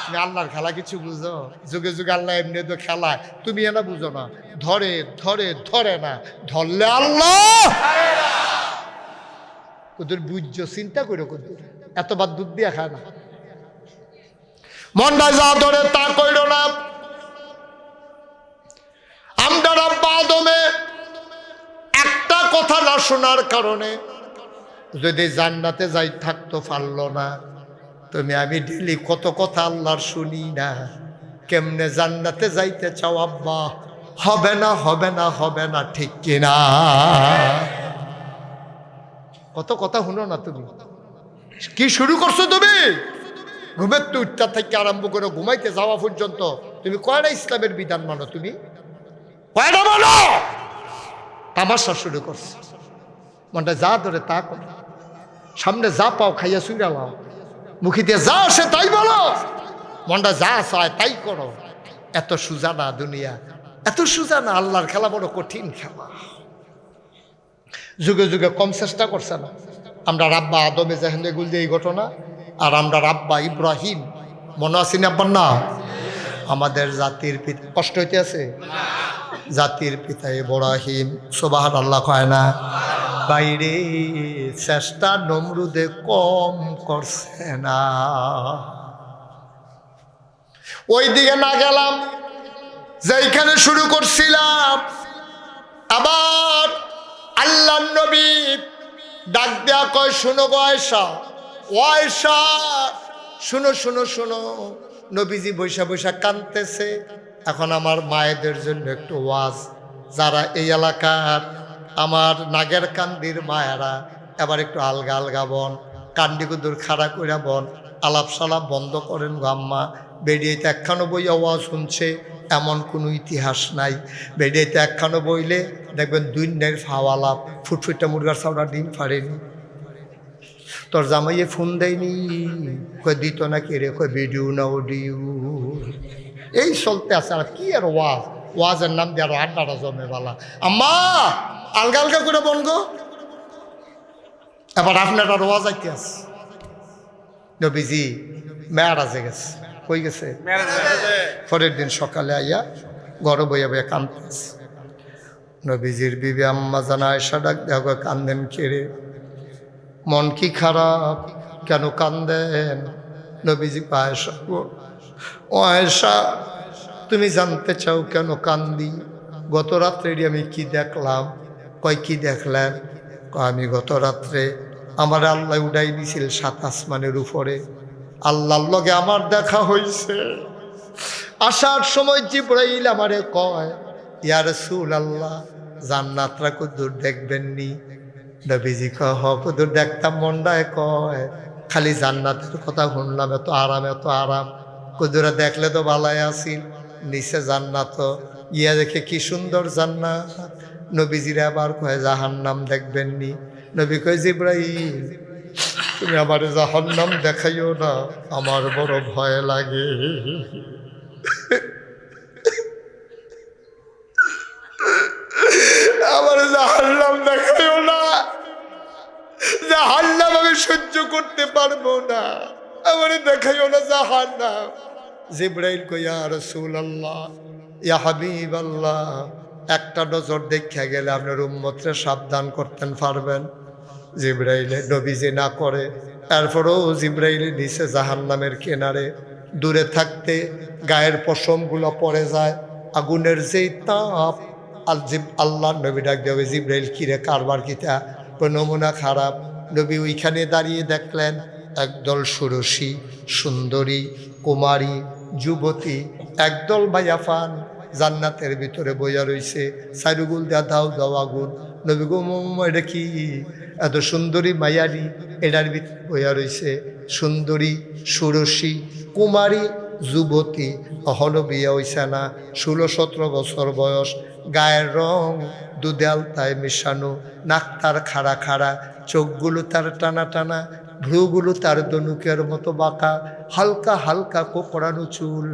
তুমি আল্লাহর খেলা কিছু বুঝো? যুগে যুগে আল্লাহ এমনি তো খেলায়, তুমি এনা বুঝো না। ধরে না, ধরলে আল্লাহ ওদের বুঝছো, চিন্তা করে কদ্দুর এতবার দুধ দিয়া খায় না। মনটা যা ধরে তা কইল না। আমরা রাব্বা আদমে একটা কথা না শোনার কারণে যদি জান্নাতে যাই থাকতো পারলো না। তুমি আমি ডেলি কত কথা আল্লাহর শুনি না, কেমনে জান্নাতে যাইতে চাও আব্বা? হবে না, ঠিক কিনা? কত কথা শুনো না তুমি। কি শুরু করছো তুমি? ঘুমের তো উঠটা থেকে আরম্ভ করে ঘুমাইতে যাওয়া পর্যন্ত তুমি কয়টা ইসলামের বিধান মানো? তুমি কয়টা মানো? তামাশা শুরু করছো। মনটা যা ধরে তা করো, সামনে যা পাও খাইয়া শুইরা লাও, মুখে দিয়ে যা আসে তাই বলো, মনটা যা চায় তাই করো। এত সোজা না দুনিয়া, এত সোজা না। আল্লাহর খেলা বড় কঠিন খেলা। যুগে যুগে কম চেষ্টা করছে না। আমরা রাব্বা আদমে যেখানে গুল দিয়ে এই ঘটনা, আর আমরা রাব্বা ইব্রাহিম, মনে আছে না আব্বার না? আমাদের জাতির পিতা, কষ্ট হইতে আছে? জাতির পিতা ইব্রাহিম, সুবহানাল্লাহ কয় না? বাইরে চেষ্টা নমরুদে কম করছে না। ওই দিকে না গেলাম যেখানে শুরু করছিলাম। আবার আল্লাহ নবী ডাক দেয়া কয়, শুনো গো আয়েশা, ও আয়েশা শুনো। নবীজি বৈশা কাঁদতেছে। এখন আমার মায়েদের জন্য একটু ওয়াজ, যারা এই এলাকার আমার নাগের কান্দির মায়েরা, এবার একটু আলগা বন, কান্দিকুদুর খাড়া কইরা বন, আলাপ সালাপ বন্ধ করেন গো আম্মা। বেরিয়েতে একখানো বই আওয়াজ শুনছে, এমন কোনো ইতিহাস নাই। বেরিয়েতে একখানো বইলে দেখবেন দুইনের ফাওয়ালাপ, ফুটফুটটা মুরগার চাউড়া ডিম ফাড়েনি। তোর জামাইয়ে ফোন দেয়নি, কই দিত না কি রে, কই ভিডিও না অডিও, এই চলতে আছে। আর কি আর ওয়াজের নাম দিয়ে আরো আড্ডাটা জমে বালা। আম্মা আলগা করে বলগো। এবার আপনার আর ওয়াজ আইতে আছে। নবীজি মেয়ারাজে গেছে। কই গেছে? পরের দিন সকালে আইয়া ঘরে বইয়া কান্দতেছে। নবীজির বিবি আম্মা জানা আয়েশা ডাক দেওয়া, কান্দেন কেড়ে, মন কি খারাপ, কেন কান্দেন? নবীজি আয়েশা, ও আয়েশা তুমি জানতে চাও কেন কান্দি? গত রাত্রে আমি কি দেখলাম? কয় কি দেখলেন? কয় আমি গত রাত্রে আমার আল্লাহ উড়াই দিছিল 7 আসমানের উপরে, আল্লাহর লগে আমার দেখা হইছে। আসার সময় জিবরাইল আমারে কয়, ইয়া রাসূলুল্লাহ জান্নাতরা কদ্দুর দেখবেননি? নবীজি কয়, হ কদ্দুর দেখতাম মন্ডায়। কয় খালি জান্নাতের কথা শুনলাম, এত আরাম এত আরাম, কদ্দুরা দেখলে তো ভালাই আসিল। নিচে জান্নাত, ইয়া দেখে কি সুন্দর জান্নাত। নবীজিরা আবার কয় জাহান্নাম দেখবেননি? নবী কয় জিবরাইল তুমি আমার জাহান্নাম দেখাইও না, আমার বড় ভয় লাগে। আমার জাহান্নাম দেখাইও না, জাহান্নাম আমি সহ্য করতে পারবো না, আমার দেখাইও না জাহান্নাম। জিবরাইল কয় ইয়া রাসূলুল্লাহ ইয়া হাবিবাল্লাহ, একটা নজর দেখা গেলে আপনার উম্মতরে সাবধান করতেন পারবেন? জিবরাইলে নবীজি না করে, এরপরও জিবরাইলে নিচে জাহান্নামের কিনারে দূরে থাকতে গায়ের পশমগুলো পড়ে যায়, আগুনের যেই তাপ। আল্লাহ নবী ডাক দেবে, জিবরাইল কিরে কারবার কিতা? নমুনা খারাপ। নবী ওইখানে দাঁড়িয়ে দেখলেন একদল ষোড়শী সুন্দরী কুমারী যুবতী, একদল ভাইয়াফান জান্নাতের ভিতরে বইয়া রইছে, সাইরুগুল দেয়া দাও দাও আগুন। নবী গো এটা কি? এত সুন্দরী মায়ারি এটার ভিতরে বইয়া রইছে, সুন্দরী ষোড়শী কুমারী যুবতী, অহনো বিয়া হইছে না, 16-17 বছর বয়স, গায়ের রং দুধে আলতায় মেশানো, নাক তার খাড়া খাড়া, চোখগুলো তার টানা টানা, ভ্রুগুলো তার দনুকের মতো বাঁকা, হালকা হালকা কোকড়ানো চুল।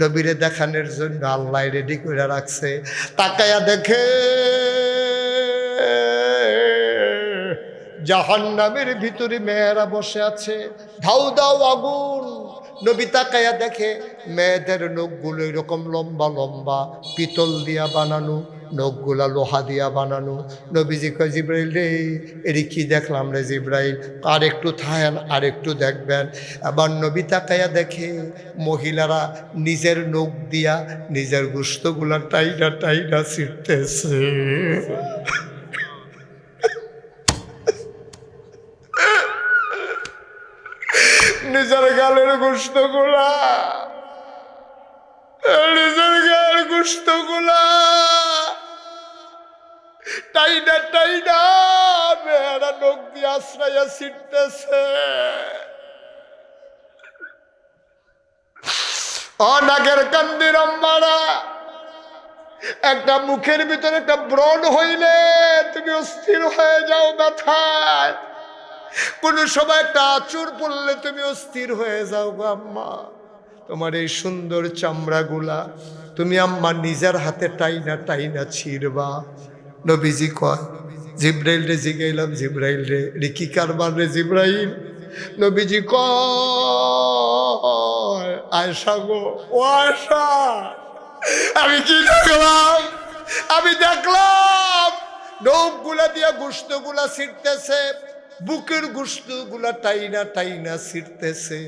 নবীরে দেখানোর জন্য আল্লাহ রেডি করে রাখছে। তাকায়া দেখে জাহান্নামের ভিতরে মেয়েরা বসে আছে, ধাউ দাও আগুন। নবী তাকায়া দেখে মেয়েদের নখগুলো এরকম লম্বা লম্বা, পিতল দিয়া বানানো, নখগুলা লোহা দিয়া বানানো। নবীজি কয় জিবরাইল রে এরি কি দেখলাম রে জিবরাইল? আর একটু থাকেন, আর একটু দেখবেন। আবার নবী তাকায়া দেখে মহিলারা নিজের নখ দিয়া নিজের গোশতগুলা টাইনা টাইনা ছিঁড়তেছে। নিজের গালের গোশতগুলা, নিজের গালের গোশতগুলা টাইনা টাইনা মেয়েরা নখ দিয়ে আশ্রয়া ছিটতেছে। নাগের কান্দির আম্মারা, একটা মুখের ভিতরে একটা ব্রণ হইলে তুমি অস্থির হয়ে যাও ব্যথায়, কোন সময় একটা আঁচড় পড়লে তুমি অস্থির হয়ে যাও গো আম্মা। তোমার এই সুন্দর চামড়াগুলা তুমি আম্মা নিজের হাতে টাইনা টাইনা ছিড়বা। নবীজি কয় জিবরাইল রে জিগাইলাম, জিবরাইল রে কি কারবার রে জিবরাইল? নবীজি কয় আয়েশা গো, ও আয়েশা আমি কি দেখলাম? আমি দেখলাম নখগুলা দিয়া গোশতগুলা ছিঁড়তেছে, বুকের গোশতগুলা টাইনা টাইনা ছিঁড়তেছে।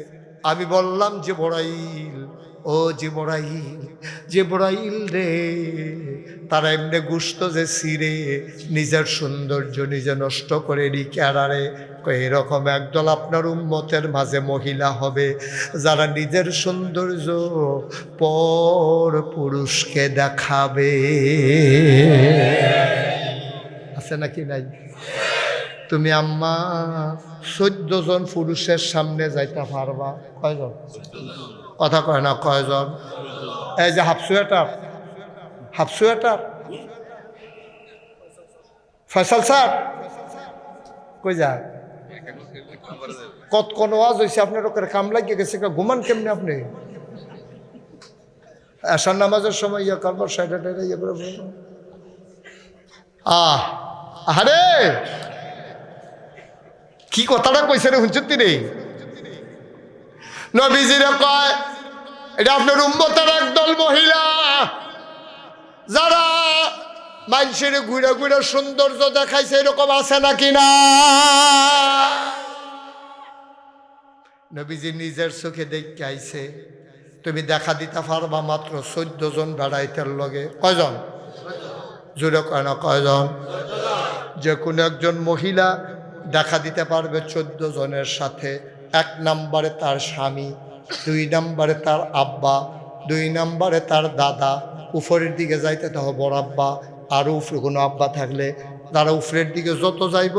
আমি বললাম জিবরাইল, ও জিবরাইল, জিবরাইল রে, তারা এমনি গোশত যে ছিঁড়ে নিজের সৌন্দর্য নিজে নষ্ট করে রিকারে। এরকম একদল আপনার উম্মতের মাঝে মহিলা হবে যারা নিজের সৌন্দর্য পর পুরুষকে দেখাবে। আছে নাকি নাই? তুমি আম্মা 14 জন পুরুষের সামনে যাইতে পারবা? কয়জন? কথা কয় না, কয়জন? এই যে half sweater, half sweater Faisal sir কই যায়? কত কোন ওয়াজ হয়েছে আপনার ওখানে কাম লাগিয়ে গেছে, ঘুমান কেমনি আপনি? আসার নামাজের সময় ইয়ে করবার সাইডে টাইডে ইয়ে করে আরে কি কথাটা কইছে রে হুঁচুতি রে? নবীজিরা কয় এটা আপনার উম্মতের একদল মহিলা যারা মানুষের ঘুরে ঘুরে সৌন্দর্য দেখাইছে, এরকম আছে নাকি না? নবীজি নিজের চোখে দেখে আইছে। তুমি দেখা দিতে পারবা মাত্র 14 জন বেড়াইতের লগে। কয়জন? জোরে কয় না, কয়জন? যে কোনো একজন মহিলা দেখা দিতে পারবে 14 জনের সাথে। 1 নম্বরে তার স্বামী, 2 নম্বরে তার আব্বা, 2 নম্বরে তার দাদা, উপরের দিকে যাইতে তো বড় আব্বা, আরও উপরে কোনো আব্বা থাকলে তারা উপরের দিকে যত যাইব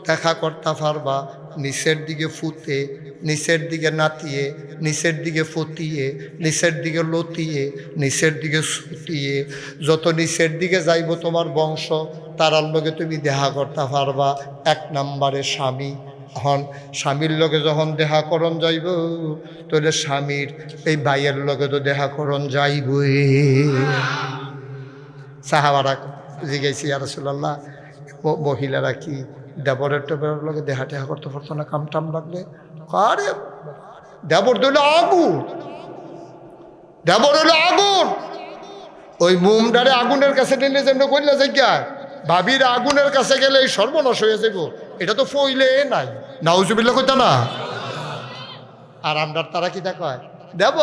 দেখা করতে পারবা। নিচের দিকে ফুতে, নিচের দিকে নাতিয়ে, নিচের দিকে ফতিয়ে, নিচের দিকে লতিয়ে, নিচের দিকে সুতিয়ে, যত নিচের দিকে যাইব তোমার বংশ তারার লগে তুমি দেখা করতে পারবা। 1 নম্বরে স্বামী। এখন স্বামীর লগে যখন দেখা করণ যাইব তাহলে স্বামীর এই ভাইয়ের লগে তো দেখা করণ যাইবই। সাহাবারা জিজ্ঞাসি ইয়া রাসূলুল্লাহ, মহিলারা কি দেবরের টেবরের লগে দেখা টেহা করতে পারতো না? কাম টাম লাগলে আরে দেবর দিল আগুন, দেবর হলো আগুন। ওই মুমডারে আগুনের কাছে নিলে যেমন করলে যে ভাবির আগুনের কাছে গেলে এই সর্বনাশ হয়ে যাব। এটা তো ফইলে নাই, নাউজুবিল্লাহ কইতা না। আর আমরা তারা কি দেখায় দেব,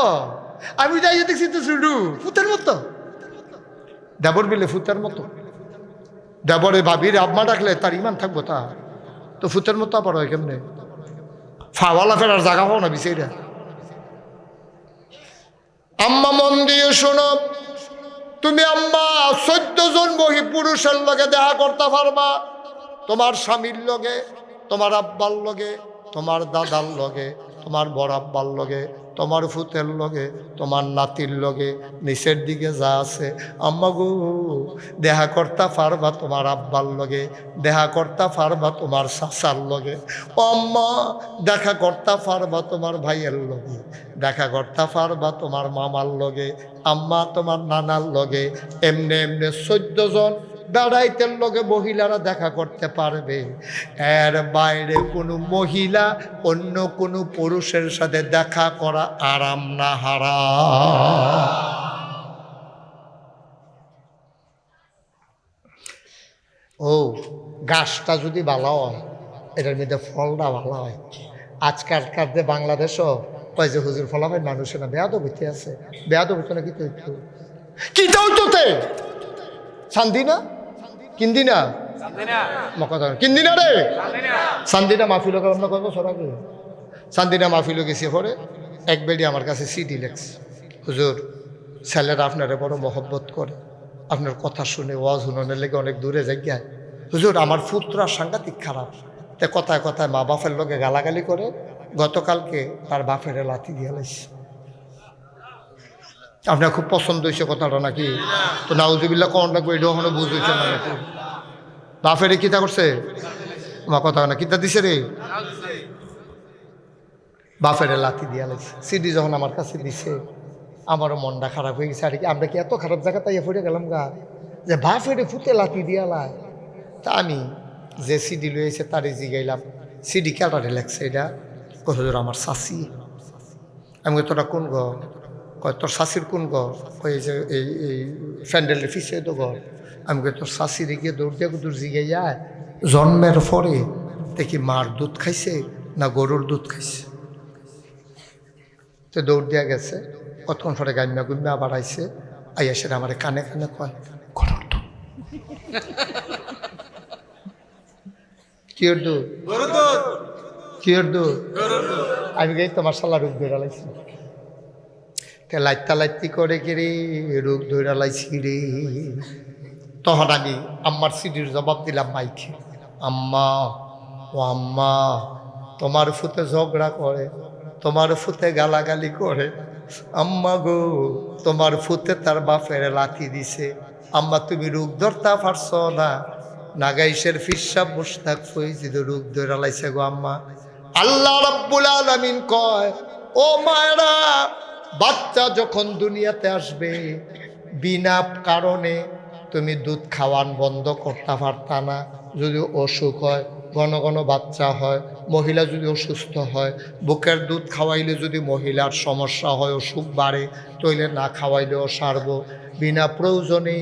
আমি যাই দেখছি তো শুধু ফুতের মতো, দেবর বিলে ফুতের মতো। দেবরে ভাবির আম্মা ডাকলে তার ইমান থাকবো, তা তো ফুতের মতো আবার হয় কেমনে? ফাওয়ালা ফেরার জায়গা পাও না বিষয়টা। আম্মা মন দিয়ে শোনো, তুমি আম্মা 14 জন পুরুষের লগে দেখা করতে পারবা। তোমার স্বামীর লগে, তোমার আব্বার লগে, তোমার দাদার লগে, তোমার বড় আব্বার লগে, তোমার ফুতের লগে, তোমার নাতির লগে, নিচের দিকে যা আছে আম্মা গো দেখা করতে পারবা তোমার আব্বার লগে, দেখা করতে পারবা তোমার চাচার লগে। ও আম্মা দেখা করতে পারবা তোমার ভাইয়ের লগে, দেখা করতে পারবা তোমার মামার লগে, আম্মা তোমার নানার লগে। এমনি এমনি 14 জন বেড়াইতের লগে মহিলারা দেখা করতে পারবে। এর বাইরে কোনো মহিলা অন্য কোনো পুরুষের সাথে দেখা করা আরাম না হারাম। ও গাছটা যদি ভালো হয়, এটার মধ্যে ফলটা ভালো হয়। আজকালকার যে বাংলাদেশও কয় যে হুজুর ফলাফল মানুষের না বেয়াদ বইতে আছে, বেয়াদ বইতে না কি তো কি তোতে শান্তি না কিন্দি না কিন্দি না রে সান্দিনা মাহফিল আমরা কয় বছর আগে সান্দিনা মাহফিল গেছি পরে এক বেডি আমার কাছে সিডি লেখছে, হুজুর ছেলেরা আপনারা বড় মহব্বত করে, আপনার কথা শুনে ওয়াজ শুনানোর লেগে অনেক দূরে যাই। হুজুর আমার পুত্রা সাংঘাতিক খারাপ, তে কথায় কথায় মা বাপের লোকে গালাগালি করে, গতকালকে তার বাপের লাথি দিয়ে লাইছে। আপনার খুব পছন্দ হয়েছে কথাটা নাকি? তো নাউজুবিল্লাহ কোন লাগবে এটা ওখানে বুঝ হয়েছে না নাকি? বাপেরে কিতা করছে? আমার কথা না কিতা দিছে রে, বাপের লাথি দিয়া লাগছে। সিডি যখন আমার কাছে দিছে আমারও মনটা খারাপ হয়ে গেছে। আর কি আমরা কি এত খারাপ জায়গা তাই পড়ে গেলাম গা যে বাপের ফুতে লাথি দিয়া লাই। তা আমি যে সিডি লইছে তারে জিগাইলাম, সিডি কেটারে লাগছে এটা? হুজুর আমার শাশি। আমি তোরা কোন ঘর? কয় তোর শাশির কোন ঘর? কই যে এই এই ফ্যান্ডেলের ফিসে তো ঘর। আমি কই তোর শাশির গিয়ে দৌড় দিয়ে দূর জিগাইয়া জন্মের পরে দেখি মার দুধ খাইছে না গরুর দুধ খাইছে। তো দৌড় দিয়া গেছে, কতক্ষণ পরে গাইমা গুইমা আবার আইসে, আইয়া সেটা আমার কানে কানে কয় গরুর দুধ। কিয়র দুধ? কিয়র দুধ? আমি গাই তোমার শালা রূপ ধরে লাইছি, লাইতা লাইতি করে কিরে রূপ ধরে লাইছি রে। তখন আমি আম্মার সিডির জবাব দিলাম মাইকে, আম্মা ও আম্মা তোমার ফুতে ঝগড়া করে, তোমার ফুতে গালাগালি করে, আম্মা গো তোমার ফুতে তার বাপের লাথি দিছে, আম্মা তুমি রূপ ধরতে পারছ না? নাগাইশের ফিরসাব মুশতাক ফৈজিদ রূপ ধরে লাইছে গো আম্মা। আল্লাহ রাব্বুল আলামিন কয়, ও মায়েরা বাচ্চা যখন দুনিয়াতে আসবে বিনা কারণে তুমি দুধ খাওয়ান বন্ধ করতে পারতা না। যদি অসুখ হয়, ঘন ঘন বাচ্চা হয়, মহিলা যদি অসুস্থ হয়, বুকের দুধ খাওয়াইলে যদি মহিলার সমস্যা হয়, অসুখ বাড়ে, তৈলে না খাওয়াইলেও সারব। বিনা প্রয়োজনে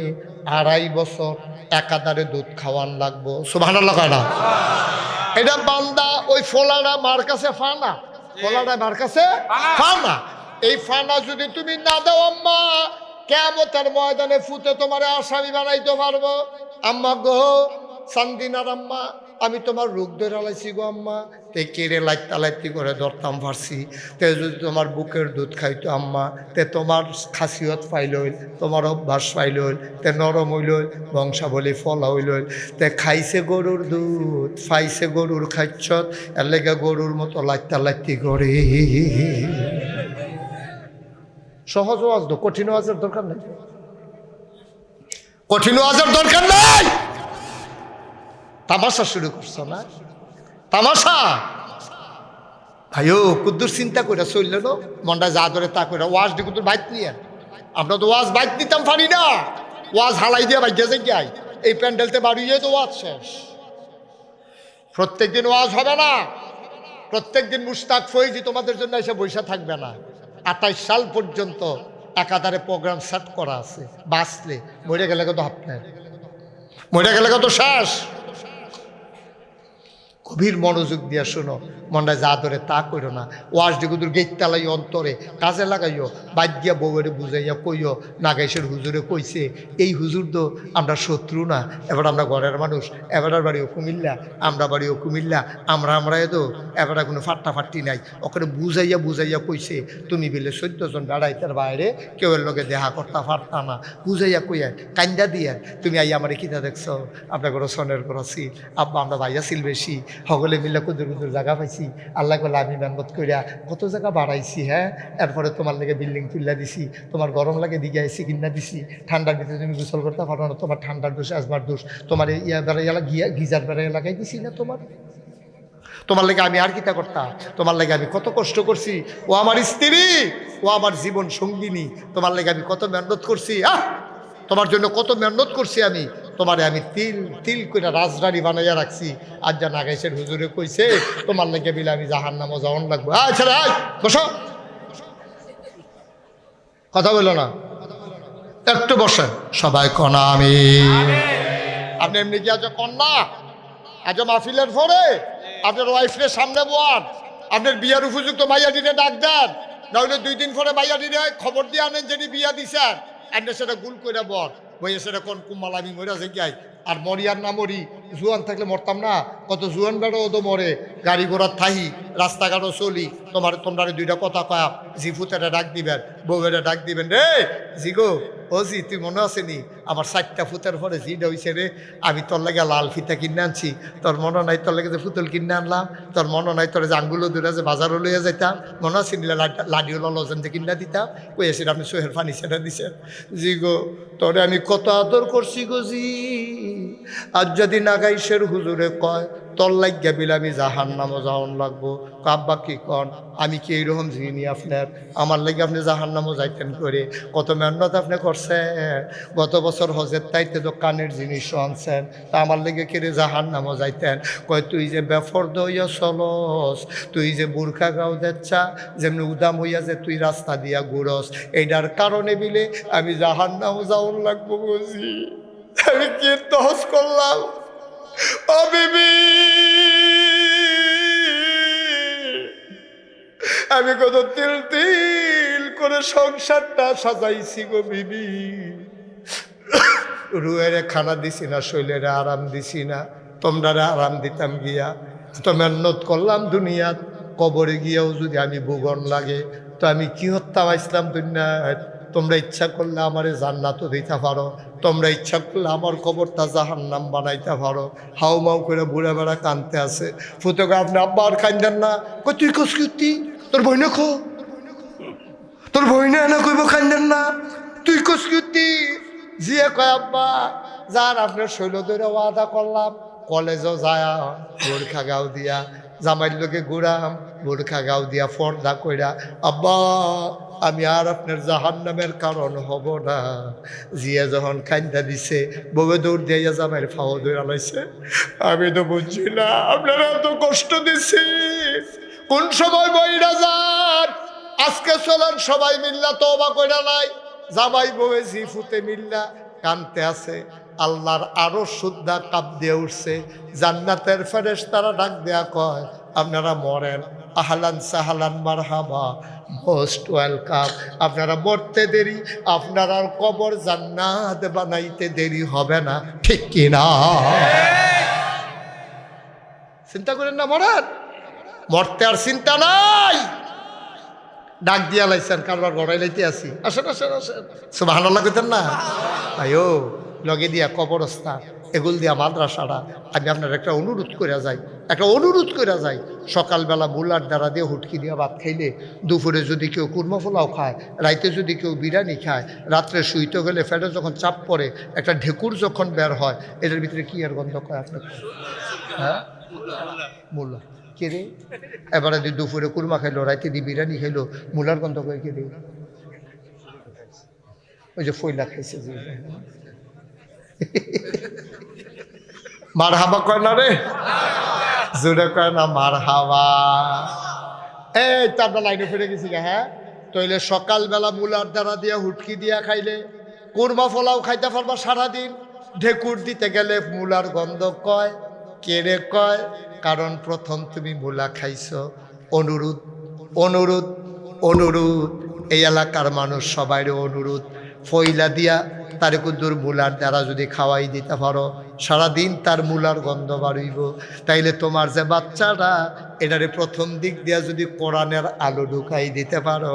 2.5 বছর একাধারে দুধ খাওয়ান লাগবো। সুবহানাল্লাহ না? এটা বান্দা ওই ফোলাটা মার কাছে ফানা, ফোলাটা মার কাছে ফানা। এই ফানা যদি তুমি না দাও আম্মা, কিয়ামতের ময়দানে ফুতে তোমার আসামি বানাইতে পারবো। আম্মা গো চান্দিনার আম্মা, আমি তোমার রোগ ধরে লাইছি গো আম্মা। তে কেড়ে লাইতে লাইতে করে ধরতাম পারছি। তে যদি তোমার বুকের দুধ খাইতো আম্মা, তে তোমার খাসিয়ত ফাইল হইল, তোমার অভ্যাস ফাইল হইল, তে নরম হইল, বংশাবলী ফলা হইল। তে খাইছে গরুর দুধ, ফাইছে গরুর খাইছত, এর লেগে গরুর মতো লাইতে লাইতে করে। সহজ ওয়াজ তো, কঠিন ওয়াজের দরকার নেই, কঠিন ওয়াজের দরকার নাই। তামাশা শুরু করছো না, তামাশা। ভাইও কুদ্দুর চিন্তা করে চললে না, মনটা যা ধরে তা করে ওয়াজ দি কুদ্দুর বাইক নিয়ে। আমরা তো ওয়াজ বাইক নিতাম পারি না, ওয়াজ হালাই দিয়ে বাইক গেছে যাই, এই প্যান্ডেলতে বাড়িয়ে তো ওয়াজ শেষ। প্রত্যেকদিন ওয়াজ হবে না, প্রত্যেকদিন মুশতাক ফৈজি তোমাদের জন্য এসে বৈশা থাকবে না। 28 সাল পর্যন্ত একাধারে প্রোগ্রাম সেট করা আছে। বাঁচলে মরে গেলে কত আপনার, মরে গেলে কত শেষ। গভীর মনোযোগ দিয়া শোনো, মনটা যা ধরে তা করো না। ওয়াজ দিগুদুর গেট তালাই অন্তরে কাজে লাগাইও, বাদ দিয়া বউরে বুঝাইয়া কইও নাগাইশের হুজুরে কইছে। এই হুজুর তো আমরা শত্রু না, এবার আমরা ঘরের মানুষ, এবার বাড়িও কুমিল্লা, আমরা বাড়িও কুমিল্লা, আমরাই তো এবার কোনো ফাট্টাফাট্টি নাই। ওখানে বুঝাইয়া বুঝাইয়া কইছে তুমি বিলে 14 জন বেড়াইতার বাইরে কেউ এর লোকে দেখা করতা পারতা না। বুঝাইয়া কইয়া কান্দা দিয়া তুমি আই আমার কিতা দেখছো, আপনার কোনো সনের করা ছিল, আব্বা আমরা ভাইয়া ছিল বেশি, সকলে মিলে কুদুর কুদুর জায়গা পাইছি। আল্লাহ বলে আমি মেহনত করিয়া কত জায়গা বাড়াইছি। হ্যাঁ, এরপরে তোমার লেগে বিল্ডিং তুলিয়া দিছি, তোমার গরম লাগে দিকে আইসি কিনা দিছি। ঠান্ডার ভিতরে তুমি গোসল করতে পারো না, তোমার ঠান্ডার দোষ আসবার দোষ, তোমার ইয়া বেড়াইয়া গিজার বেড়াইয়া লাগাই দিছি না তোমার লেগে আমি আর কিতা করতাম, তোমার লেগে আমি কত কষ্ট করছি। ও আমার স্ত্রী, ও আমার জীবন সঙ্গিনী, তোমার লেগে আমি কত মেহনত করছি। তোমার জন্য কত মেহনত করছি আমি, তোমারে আমি তিল তিল করে রাজরানি বানাইয়া রাখছি। আজ যা নাগাইশের হুজুরে কইছে তোমার লেগে বিলে আমি জাহান্নামে যাওয়ান লাগবো। ছেড়ে বসো, কথা বলো না, একটু বসেন সবাই। কনা আমি আপনি এমনি কি আজ কন্যা, আজ মাহফিলের পরে আপনার ওয়াইফের সামনে বোয়ান, আপনার বিয়ার উপযুক্ত মাইয়া দিনে ডাক দেন, নাহলে 2 দিন পরে মাইয়া দিনে খবর দিয়ে আনেন যিনি বিয়া দিছেন, আপনি সেটা গুল করে বল বইয়ে সেটা কোন কুম্মাল আমি মরে আছে যাই। আর মরিয়ার না মরি, জুয়ান থাকলে মরতাম না, কত জুয়ান বেড়াও তো মরে, গাড়ি ঘোড়ার থাহি, রাস্তাঘাটও চলি। তোমরা 2টা কথা কয়া, জিফুতেরা ডাক দিবেন, বউয়েরা ডাক দিবেন, রে জিগো ও জি তুই মনে আছে নি আমার 4টা ফুতের পরে জিটা হয়েছে রে, আমি তোর লাগে লাল ফিতা কিনে আনছি, তোর মনে নাই তোর লাগে যে ফুতল কিনে আনলাম, তোর মনে নাই তোর যে আঙ্গুলো দূরে যে বাজারও লইয়া যাইতাম, মনে আছে নিলে লাডিওলা লজেন যে কিনা দিতাম, কইয়াছি আপনি সোহের পানি সেটা দিছেন। জি গো তোরে আমি কত আদর করছি গো জি, আজ যদি নাগাইশের হুজুরে কয় তোর লাগিয়া বিলে আমি জাহান্নামে যাওয়ান লাগবো, আব্বা কি কন, আমি কি এইরকম জিনি আপনার, আমার লাগে আপনি জাহান্নামে যাইতেন করে, কত মেহনত আপনি করছেন, গত বছর হজের তাইতে তো কানের জিনিসও আনছেন, তা আমার লেগে কেড়ে জাহান্নামে যাইতেন। কয় তুই যে বেফর্দ হইয়া চলস, তুই যে বুরখা গাও দেচ্ছা, যেমনি উদাম হইয়া যে তুই রাস্তা দিয়া ঘুরস, এইটার কারণে বিলে আমি জাহান্নামে যাওয়ান লাগবো বুঝি। আমি কি তহস করলাম ও বিবি, আমি কত তিল তিল করে সংসারটা সাজাইছি গো বিবি, রুয়েরে খানা দিছি না, শৈলের আরাম দিছি না, তোমরা আরাম দিতাম গিয়া, তো মেহনত করলাম দুনিয়াত, কবরে গিয়াও যদি আমি ভুগন লাগে তো আমি কি হত্যা ইসলাম দুনিয়ায়। তোমরা ইচ্ছা করলে আমারে জান্নাতও দিতে পারো, তোমরা ইচ্ছা করলে আমার কবরটা জাহান্নাম বানাইতে পারো। হাউ মাউ করে বুড়া বেড়া কানতে আছে, ফুতোকে আপনি আব্বা আর কান্দেন না, কই তুই কস কি তোর বই না খো, তোর বই না এনে কইব কান্দেন না, তুই কস কি জিয়ে কয় আব্বা যার আপনার শৈল ধরে ওয়াদা করলাম, কলেজও যায় বোরখা গাও দিয়া, জামাইর লোকে ঘুরাম বোরখা গাও দিয়া, ফর্দা কইরা, আব্বা আমি আর আপনার জাহান্নামের কারণ হব না। জিয়া যখন কান্দা দিছে, বউয়ে দৌড় দিয়া জামাইয়ের ফাও ধরে লাইছে, আমি তো বুঝছি না আপনারা এত কষ্ট দিছি, কোন সময় বইরা যান, আজকে চলেন সবাই মিল্লা তওবা কইরা নাই, জামাই বউয়ে জিফুতে মিল্লা কানতে আছে। আল্লাহর আরো শুদ্ধা কাপ দিয়ে উঠছে, জান্নাতের ফেরেশতারা ডাক দেয়া কয় আপনারা মরেন, আহলান সাহালান মারহাবা, মোস্ট ওয়েলকাম, আপনারা মরতে দেরি, আপনার আর কবর জান্নাত বানাইতে দেরি হবে না, ঠিক কিনা? চিন্তা করেন না মরার, মরতে আর চিন্তা নাই। ডাক দিয়া লাইছেন কারবার গড়াই লাইতে আসি, আসেন আসেন আসেন, সুবহানাল্লাহ কইতেন না আয়ো লগে দিয়া কবরস্থান এগুল দিয়া মাদ্রাসাটা। আমি আপনার একটা অনুরোধ করে যাই, সকালবেলা বুলার দ্বারা দিয়ে হুটকি দিয়া ভাত খাইলে, দুপুরে যদি কেউ কুরমা পোলাও খায়, রাইতে যদি কেউ বিরিয়ানি খায়, রাত্রে শুইতে গেলে ফ্যাটে যখন চাপ পড়ে একটা ঢেকুর যখন বের হয়, এটার ভিতরে কি আর গন্ধ কয় আপনার? হ্যাঁ মূলা কে রে? এবারে দুপুরে কুরমা খাইলো, রাইতে দিয়ে বিরিয়ানি খাইলো, মূলার গন্ধ কয় কে রে? ওই যে ফইলা খাইছে যে। মার হাবা কয় না রে, জোরে কয় না মার হাবা। এই তো আমরা লাইনে ফিরে গেছি গা। হ্যাঁ তইলে সকালবেলা মূলার দ্বারা দিয়া হুটকি দিয়া খাইলে, কুরমা পোলাও খাইতে পারবা সারাদিন। ঢেকুর দিতে গেলে মূলার গন্ধ কয় কে রে? কয় কারণ প্রথম তুমি মূলা খাইছো। অনুরোধ অনুরোধ অনুরোধ, এই এলাকার মানুষ সবাই অনুরোধ, ফইলা দিয়া তার কুদ্দুর মূলার দ্বারা যদি খাওয়াই দিতে পারো, সারাদিন তার মূলার গন্ধ বাড়িব। তাইলে তোমার যে বাচ্চারা, এটারে প্রথম দিক দিয়া যদি কোরআনের আলো ঢুকাই দিতে পারো,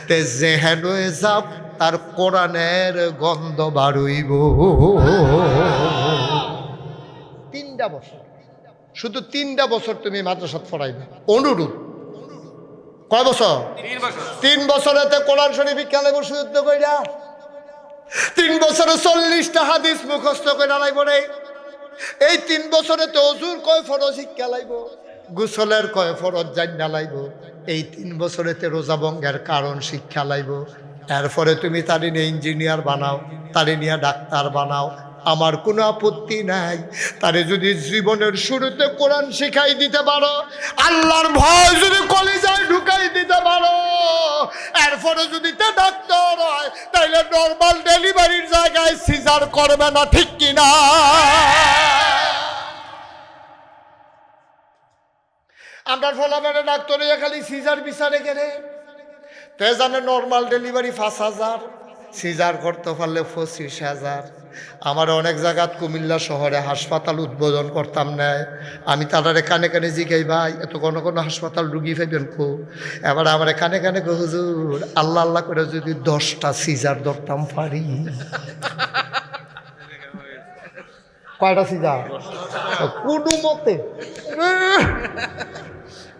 তে যেহেন যাব তার কোরআনের গন্ধ বাড়ইব। 3টা বছর, শুধু 3টা বছর তুমি মাদ্রাসাত পড়াইবে। অনুরোধ। কয় বছর? 3 বছরেতে কোরআন শরীফ খেলে বসুদ্ধ কইরা, 3 বছরে 40টা হাদিস মুখস্থ কইরা লাইব রে। এই 3 বছরে তো অজুর কয় ফরজ শিক্ষা লাইব, গোসলের কয় ফরজ জান্না লাইব, এই 3 বছরেতে রোজা ভঙ্গের কারণ শিক্ষা লাইব। এরপরে তুমি তারি নিয়ে ইঞ্জিনিয়ার বানাও, তারি নিয়ে ডাক্তার বানাও, আমার কোনো আপত্তি নাই। তারে যদি জীবনের শুরুতে কোরআন শিখাই দিতে পারো, আল্লাহর ভয় যদি কলিজায় ঢুকাই দিতে পারো, এরপরে যদি তে ডাক্তার হয়, তাইলে নর্মাল ডেলিভারির জায়গায় সিজার করবে না, ঠিক কিনা? আমরা ফলাফলে ডাক্তারে খালি সিজার বিচারে গেলে তে জানে নর্মাল ডেলিভারি 5,000, সিজার করতে পারলে 25,000। আমার অনেক জায়গাত কুমিল্লা শহরে হাসপাতাল উদ্বোধন করতাম নাই, আমি তারারে কানে কানে জিগাই ভাই এত কোনো কোনো হাসপাতাল রুগী পাইবেন কো? এবার আমার কানে কানে কো হুজুর আল্লাহ আল্লাহ করে যদি 10টা সিজার ধরতাম পারি। কয়টা সিজার? কোনো মতে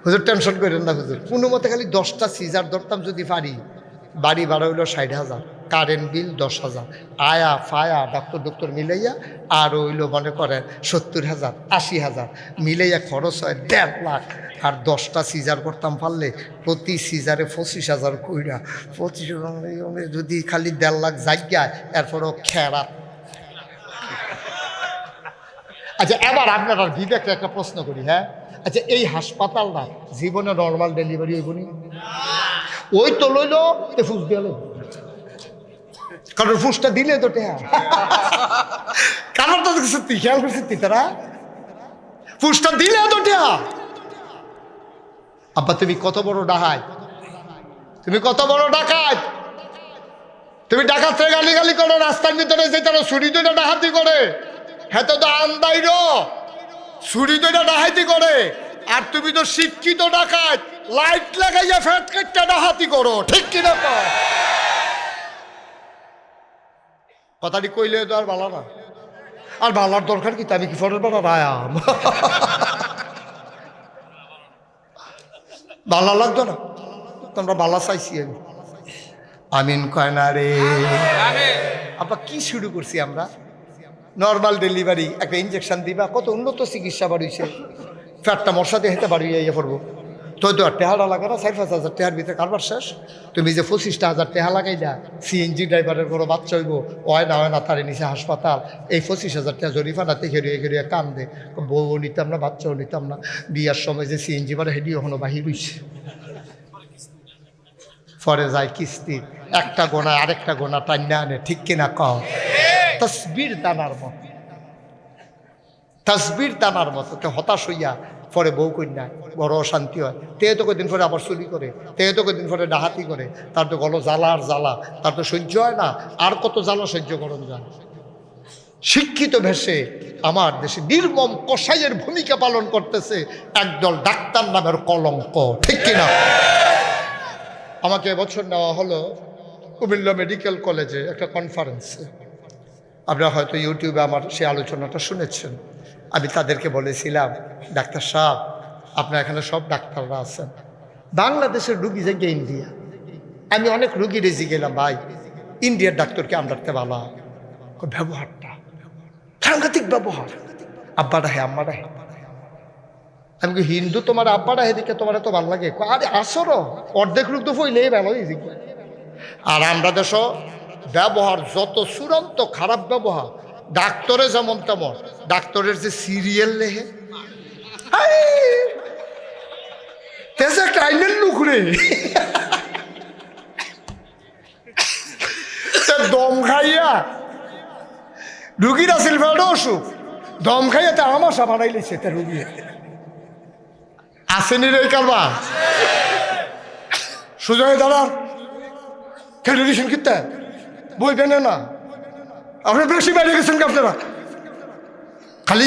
হুজুর টেনশন করেন না হুজুর, কোনো মতে খালি 10টা সিজার ধরতাম যদি পারি, বাড়ি ভাড়া হইল 60,000, কারেন্ট বিল 10,000, আয়া ফায়া ডাক্তার মিলাইয়া আর হইল মনে করেন 70,000 80,000 মিলাইয়া খরচ হয় 1.5 লাখ। আর 10টা সিজার করতাম পারলে প্রতি সিজারে 25,000 কইরা, 25,000 যদি খালি 1.5 লাখ জায়গায়, এরপরও খেরাত। আচ্ছা এবার আপনারা বিবেককে একটা প্রশ্ন করি। হ্যাঁ আচ্ছা এই হাসপাতালটা জীবনে নর্মাল ডেলিভারি হইব নি? ওই তো লইল ফুস দিয়ে লইব, কারণ ফুসটা দিলে তো টেহা। কারণ তো সত্যি খেয়াল করছি তারা ফুসটা দিলে তো টেহা। আব্বা তুমি কত বড় ডাকাত, তুমি কত বড় ডাকাত, তুমি ডাকাতরে গালি গালি করো, রাস্তার ভিতরে যে তারা ছুরি দুইটা ডাহাতি করে, হ্যাঁ তো আন্দাইর ছুরি দুইটা ডাহাতি করে, আর তুমি তো শিক্ষিত ডাকাত, লাইট লাগাইয়া ফ্যাট কাটটা ডাহাতি করো, ঠিক কিনা? কথাটি কইলে তো আর ভালো না, আর ভালার দরকার কি? আমি কি ফরের বেলা রায়াম ভালো লাগতো না? তোমরা ভালো চাইছি আমি, আমিন কয় না রে। আবার কি শুরু করছি আমরা? নর্মাল ডেলিভারি, একটা ইঞ্জেকশন দিবা, কত উন্নত চিকিৎসা বাড়িয়েছে, ফ্যাটটা মশা দিয়ে হেঁটে বাড়িয়ে ইয়ে পড়বো। তো তো আর টেহা লাগে না, 4-5 হাজার টেহার ভিতরে কারবার শেষ। তুমি যে 25,000 টেহা লাগাই না, সিএনজি ড্রাইভারের কোনো বাচ্চা হইব, হয় না তারে নিচে হাসপাতাল, এই 25,000 টাকা জরিফানাতে খেরিয়ে খেরিয়ে কান্দে, বউও নিতাম না, বাচ্চাও নিতাম না। বিয়ার সময় যে সিএনজি বারে হেডি এখনো বাহির হইছে, পরে যায় কিস্তি, একটা গোনা আরেকটা গোনা টান্না আনে, ঠিক কিনা কও? তসবির দানার মতো, তসবির দানার মতো। তো হতাশ হইয়া পরে বউ কন্যা বড় অশান্তি হয়, তে তো কদিন পরে আবার চুরি করে, তে তো কদিন পরে ডাহাতি করে, তার তো গলো জ্বালা আর জ্বালা, তার তো সহ্য হয় না, আর কত জ্বালা সহ্য করণ যায়। শিক্ষিত ভেসে আমার দেশে নির্মম কসাইয়ের ভূমিকা পালন করতেছে একদল ডাক্তার নামের কলঙ্ক, ঠিক কিনা? আমাকে এবছর নেওয়া হলো কুমিল্লা মেডিকেল কলেজে একটা কনফারেন্সে। আপনারা হয়তো ইউটিউবে আমার সেই আলোচনাটা শুনেছেন। আমি তাদেরকে বলেছিলাম, ডাক্তার সাহেব, আপনার এখানে সব ডাক্তাররা আছেন, বাংলাদেশের রুগী যে ইন্ডিয়া। আমি অনেক রুগী রেজি গেলাম, ভাই ইন্ডিয়ার ডাক্তারকে আমরাতে ভালো ব্যবহারটা সাংঘাতিক ব্যবহার, আব্বাটা হে আম্মাটা হে। আমি কি হিন্দু তোমার আব্বাটা হে দিকে তোমার তো ভালো লাগে? আরে আসরো অর্ধেক রূপ তো ফইলেই ভালো। আর আমরা দেশ ব্যবহার যত চূড়ান্ত খারাপ ব্যবহার, ডাক্তারে যেমন তেমন, ডাক্তারের যে সিরিয়াল লেহে তেজে টাইলের লুকরে দম খাইয়া রুগীর আসিল ফেলো অসুখ, দম খাইয়া তা আমাশা বানাই লেছে তা রুগী আসেনি রে কারবা সুজয় দাঁড়ান টেলিভিশন কিনতে বলবেন না, আপনার বেশি বাইরে গেছেন কি আপনারা? খালি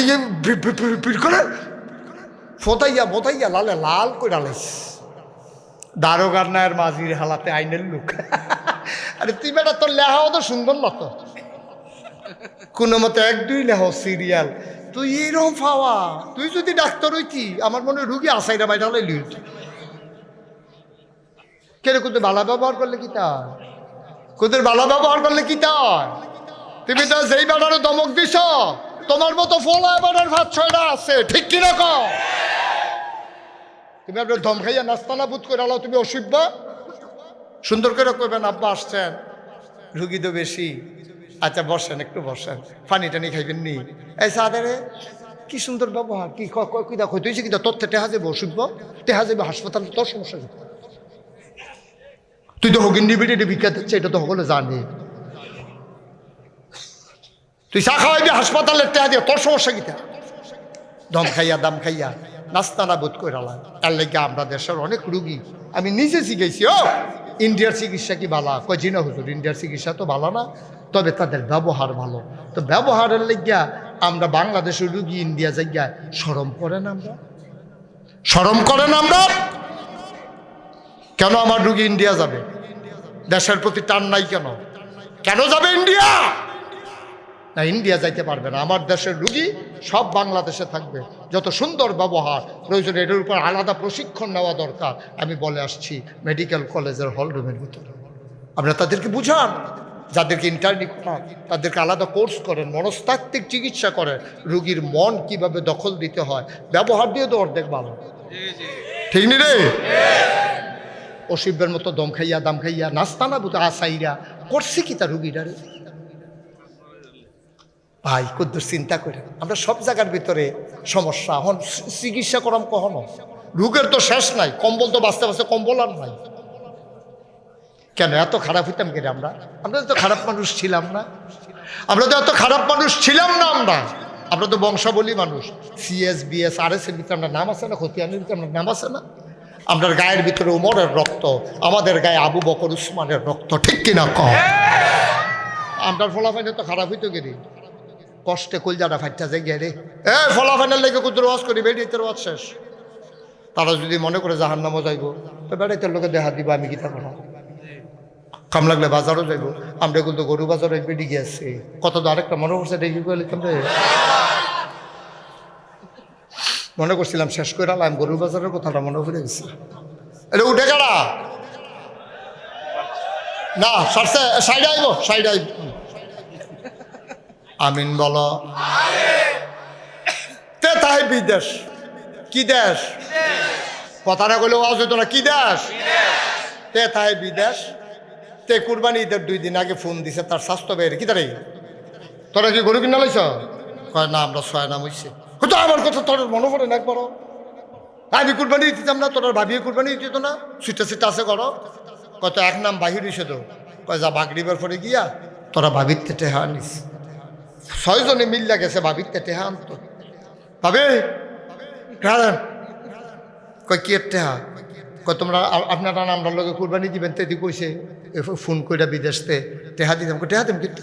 ভিড় করে ফোতাইয়া বোতাইয়া লালে লাল করে আলাইস দারোগার নায়ের মাঝির হালাতে আইনের লোক। আরে তুই বেটা তোর লেহাও তো সুন্দর না তো, কোনো মতো এক দুই লেহ সিরিয়াল, তুই এইরকম পাওয়া। তুই যদি ডাক্তার হইতি আমার মনে রুগী আসাইরা বাইরে হলাই কেন কুদের ভালো ব্যবহার করলে কি তার, কুদের ভালো ব্যবহার করলে কি তার? তুমি তো যেই বেটারও দমক দিছ, তোমার মতো ফোলা বেটার ভাত ছয়টা আছে, ঠিক কিনা কও? তুমি আপনার দম খাইয়া নাস্তানা বুধ করে আলো, তুমি অসুবিধা সুন্দর করে করবেন। আব্বা আসছেন, রুগী তো বেশি, আচ্ছা বসেন, একটু বসেন, পানি টানি খাইবেন নি? এই সাদারে কি সুন্দর ব্যবহার, কি কি দেখো তুই কি তোর টেহা যাবে অসুবিধা, টেহা যাবে হাসপাতালে, তোর সমস্যা কি? তুই তো হগিন ডিবিটি ভিক্ষা দিচ্ছে, এটা তো সকলে জানে। তুই চা খাওয়াইবি হাসপাতালের টেহা দিয়ে, তোর সমস্যা কি? দম খাইয়া দাম খাইয়া নাস্তানা বোধ করে আলাম। তার লেগে আমরা দেশের অনেক রুগী, আমি নিজে শিখেছি, ও ইন্ডিয়ার চিকিৎসা কি ভালো? কয় জি না হুজুর, ইন্ডিয়ার চিকিৎসা তো ভালো না, তবে তাদের ব্যবহার ভালো। তো ব্যবহারের লেগিয়া আমরা বাংলাদেশের রুগী ইন্ডিয়া জায়গায় শরম করেন, আমরা শরম করেন। আমরা কেন আমার রুগী ইন্ডিয়া যাবে? দেশের প্রতি টান নাই কেন? কেন যাবে ইন্ডিয়া? না, ইন্ডিয়া যাইতে পারবে না। আমার দেশের রুগী সব বাংলাদেশে থাকবে। যত সুন্দর ব্যবহার প্রয়োজন, এটার উপর আলাদা প্রশিক্ষণ নেওয়া দরকার। আমি বলে আসছি মেডিকেল কলেজের হলরুমের ভিতরে আপনারা তাদেরকে বুঝান, যাদেরকে ইন্টার্নি করান তাদেরকে আলাদা কোর্স করেন, মনস্তাত্ত্বিক চিকিৎসা করেন, রুগীর মন কিভাবে দখল দিতে হয়। ব্যবহার দিয়ে তো অর্ধেক ভালো, ঠিক নি রে? অসিবের মতো দম খাইয়া দাম খাইয়া নাস্তানা বুঝে আসাইরা করছে কি তা রুগীরা রে? ভাই কদ্দুর চিন্তা করে, আমরা সব জায়গার ভিতরে সমস্যা। হন চিকিৎসা করাম কখনো, রোগের তো শেষ নাই, কম্বল তো বাঁচতে বাঁচতে কম্বল আর নাই। কেন এত খারাপ হইতাম কেন? আমরা তো খারাপ মানুষ ছিলাম না, আমরা তো এত খারাপ মানুষ ছিলাম না। আমরা তো বংশাবলী মানুষ, সিএস বিএস আর এস এর ভিতরে আমরা নাম আছে না, খতিয়ানের ভিতরে আমরা নাম আছে না। আমাদের গায়ের ভিতরে উমরের রক্ত, আমাদের গায়ে আবু বকর উসমানের রক্ত, ঠিক কিনা কম? আমরা ফলাফাইনে তো খারাপ হইতো গেলি, কষ্টে কলজাটা ফাইটটা যায় গেলে ফলাফাইনের লেগে কুদুর ওয়াজ করি, বেড়িতে ওয়াজ শেষ। তারা যদি মনে করে জাহান্নামও যাইব, তো বেড়াইতে লোকে দেখা দিব আমি গীতা করা। কাম লাগলে বাজারও যাইব, আমরা কিন্তু গরু বাজারে বেড়ে গিয়েছি। কত তো আরেকটা মনে করছে দেখি কইলে মনে করছিলাম শেষ করে আলাম, গরু বাজারের কথাটা মনে পড়ে গেছে। এটা উঠে গেলা না, সারছে সাইড আইব, সাইড আইব। আমিন বলো। তে তাই বিদেশ কি দেশ? কথা না কইলে আওয়াজ হইতো না, কি দেশ? তে তাই বিদেশ। তে কুরবানি ঈদের 2 দিন আগে ফোন দিছে তার স্বাস্থ্য বেড়ে, কি তারে তোরা কি গরু কিনা লাইছ? কয় না, আমরা 6 নাম হইছে। হয়তো আমার কথা তোর মনে পড়ে না একবারও? আমি কুরবানি দিতাম না, তোর ভাবিয়ে কুরবানি দিত না, সিটা সিটা আছে করো। কত 1 নাম বাহির হইছে তো, কয় যা বাগড়িবার পরে গিয়া তোরা ভাবির টেহা আনিস। 6 জনে মিল্লা গেছে ভাবির টেহা আনতো। ভাবে কয় কি টেহা? কয় তোমরা আপনারা আমরা লোকে কুরবানি দিবেন, তেদি কইছে ফোন কইরা বিদেশতে টেহা দিতাম। টেহা দিম কিন্তু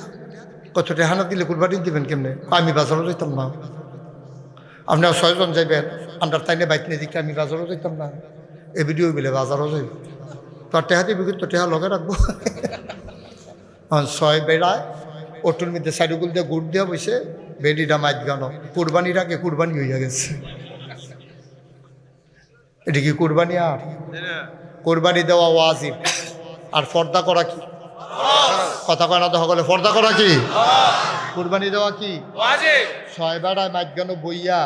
কত টেহানা দিলে কুরবানি দিবেন কেমনে? আমি বাজারও যেতাম না। আপনার 6 জন যাইবেন, আমরা তাইনে বাইক নিয়ে দিকে আমি বাজারও যেতাম না। এই ভিডিও বলে বাজারও যাইব, তোর টেহা দিবি, তো টেহা লগে রাখবো। 6 বেড়ায় অটোর মধ্যে সাইডুগুল দিয়ে গুড় দিয়ে বসে বেডিটা মাইত গানো। কুরবানির আগে কুরবানি হইয়া গেছে। এটা কি কুরবানি? আর কুরবানি দেওয়া ওয়াজিব, আর পর্দা করা কি? কথা কয় না তো সকলে, পর্দা করা কি? কুরবানি দেওয়া কি? 6 বেড়ায় মাইত গানো বইয়া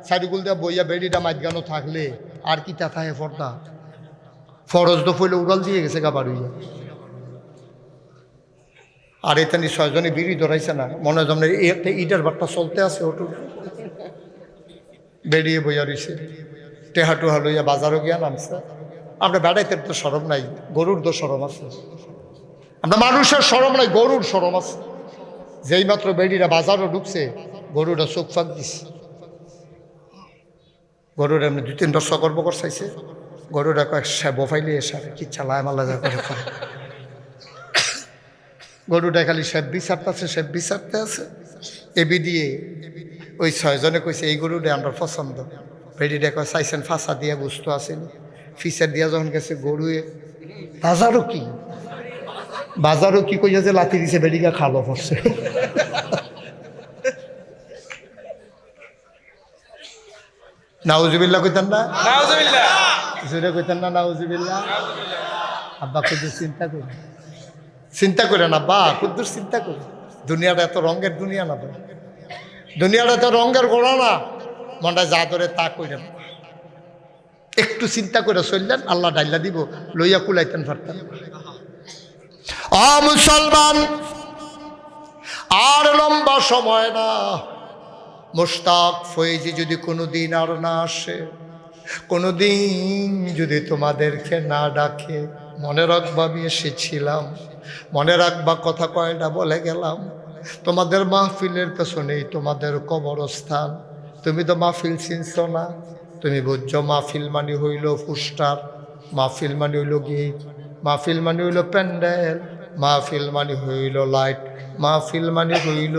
সাইডুগুল দিয়ে বইয়া বেডিটা মাইত গানো থাকলে আর কি তা থাকে পর্দা? ফরজ তো ফইলে উড়াল দিয়ে গেছে গাবার হইয়া। আর এখানে 6 জনে বিড়ি ধরাইছে না, মনে হয় যেমন একটা ইটার বাট্টা চলতে আছে। ওটু বেরিয়ে বইয়া রইছে, টেহা টুহা লইয়া বাজারও গিয়া নামছে। আমরা বেড়াইতে তো সরম নাই, গরুর তো সরম আছে। আমরা মানুষের সরম নাই, গরুর সরম আছে। যেই মাত্র বেড়িরা বাজারও ঢুকছে, গরুটা চোখ ফাঁক দিছে। গরুর এমনি 2-3 সকর বকর চাইছে। গরুটা কয়েক বফাইলে এসে কি চালায় মালা যা করে। গরুটা খালি সেব্বি ছাড়তে আছে। এবি দিয়ে ওই 6 জনে কইছে এই গরুটা আমরা পছন্দ। বেডিটা কয় চাইছেন ফাঁসা দিয়ে বুঝতে আসেনি। ফিসার দিয়া যখন গেছে গরুয়ে বাজারও কি কইয়া যে লাথি দিছে, বেডিকা খালো পড়ছে। নাউজুবিল্লাহ কইতেন না? জোরে কইতেন না নাউজুবিল্লাহ? আব্বা কুদ্দুস চিন্তা করে না, বা কুদ্দুস চিন্তা করে। দুনিয়াটা এত রঙের দুনিয়া না ভাই, দুনিয়াটা এত রঙের গোড়া না। মনটা যা ধরে তা কইরেন, একটু চিন্তা করে চললেন, আল্লাহ ডাইলা দিব, লইয়া কুলাইতেন পারতেন। মুসলমান, আর লম্বা সময় না। মুশতাক ফয়েজি যদি কোনোদিন আর না আসে, কোনোদিন যদি তোমাদেরকে না ডাকে, মনে রাখবা আমি এসেছিলাম, মনে রাখবা কথা কয়টা বলে গেলাম। তোমাদের মাহফিলের পেছনেই তোমাদের কবরস্থান। তুমি তো মাহফিল চিনছ না, তুমি বুঝছো মাহফিল মানে হইল পোস্টার, মাহফিল মানে হইল গেট, মাহফিল মানে হইল প্যান্ডেল, মাহফিল মানে হইল লাইট, মাহফিল মানে হইল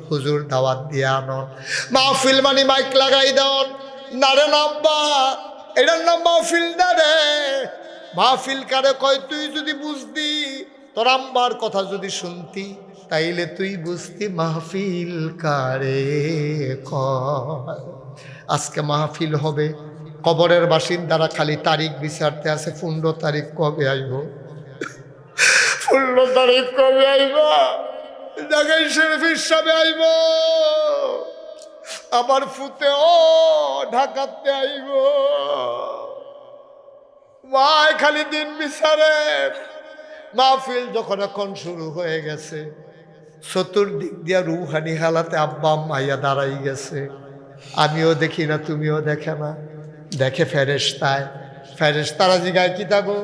হুজুর দাওয়াত দিয়ে আনন, মাহফিল মানে মাইক লাগাই দেন। না রে নাম্বা, এটার নাম মাহফিল না রে। মাহফিল কারে কয় তুই যদি বুঝতি, তোর আম্বার কথা যদি শুনতি, তাইলে তুই বুঝতি মাহফিল কারে কয়। আজকে মাহফিল হবে, কবরের বাসিন্দারা খালি তারিখ বিচারতে আছে, 15 তারিখ কবে আইব, 15 তারিখ কবে আইব, ঢাকায় শরীফের সবে আইব, আমার ফুতে ও ঢাকাতে আইব। মায় খালি দিন বিচারে। মাহফিল যখন এখন শুরু হয়ে গেছে, চতুর্দিক দিয়া রুহানি হালাতে আব্বা আম্মা আইয়া দাঁড়াই গেছে। আমিও দেখি না, তুমিও দেখে না, দেখে ফেরেশতায়। ফেরেশতারা জিগায় কি থাকো,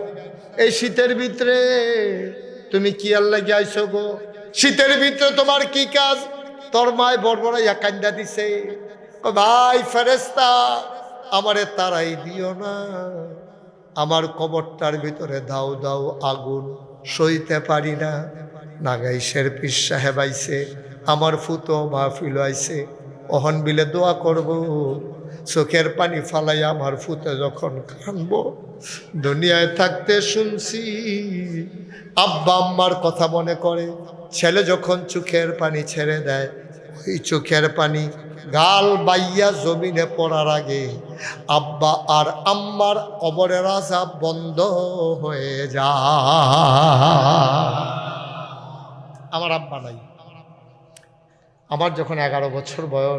এই শীতের ভিতরে তুমি কি আল্লাহ আইছো গো? শীতের ভিতরে তোমার কি কাজ? তোর মায় বড়বড়াইয়া কান্দা দিছে, ভাই ফেরেশতা আমারে তারাই দিও না, আমার কবরটার ভিতরে দাও দাও আগুন, সইতে পারি না। নাগাইশের পীর সাহেব আইছে, আমার ফুতো মাহফিল আইছে, অহন বিলে দোয়া করব, চোখের পানি ফালাই আমার ফুতে যখন কানব। দুনিয়ায় থাকতে শুনছি আব্বা আম্মার কথা মনে করে, ছেলে যখন চোখের পানি ছেড়ে দেয়, ওই চোখের পানি গাল বাইয়া জমিনে পড়ার আগে আব্বা আর আম্মার কবরের আযাব বন্ধ হয়ে যায়। আমার আব্বা নাই, আমার যখন 11 বছর বয়স,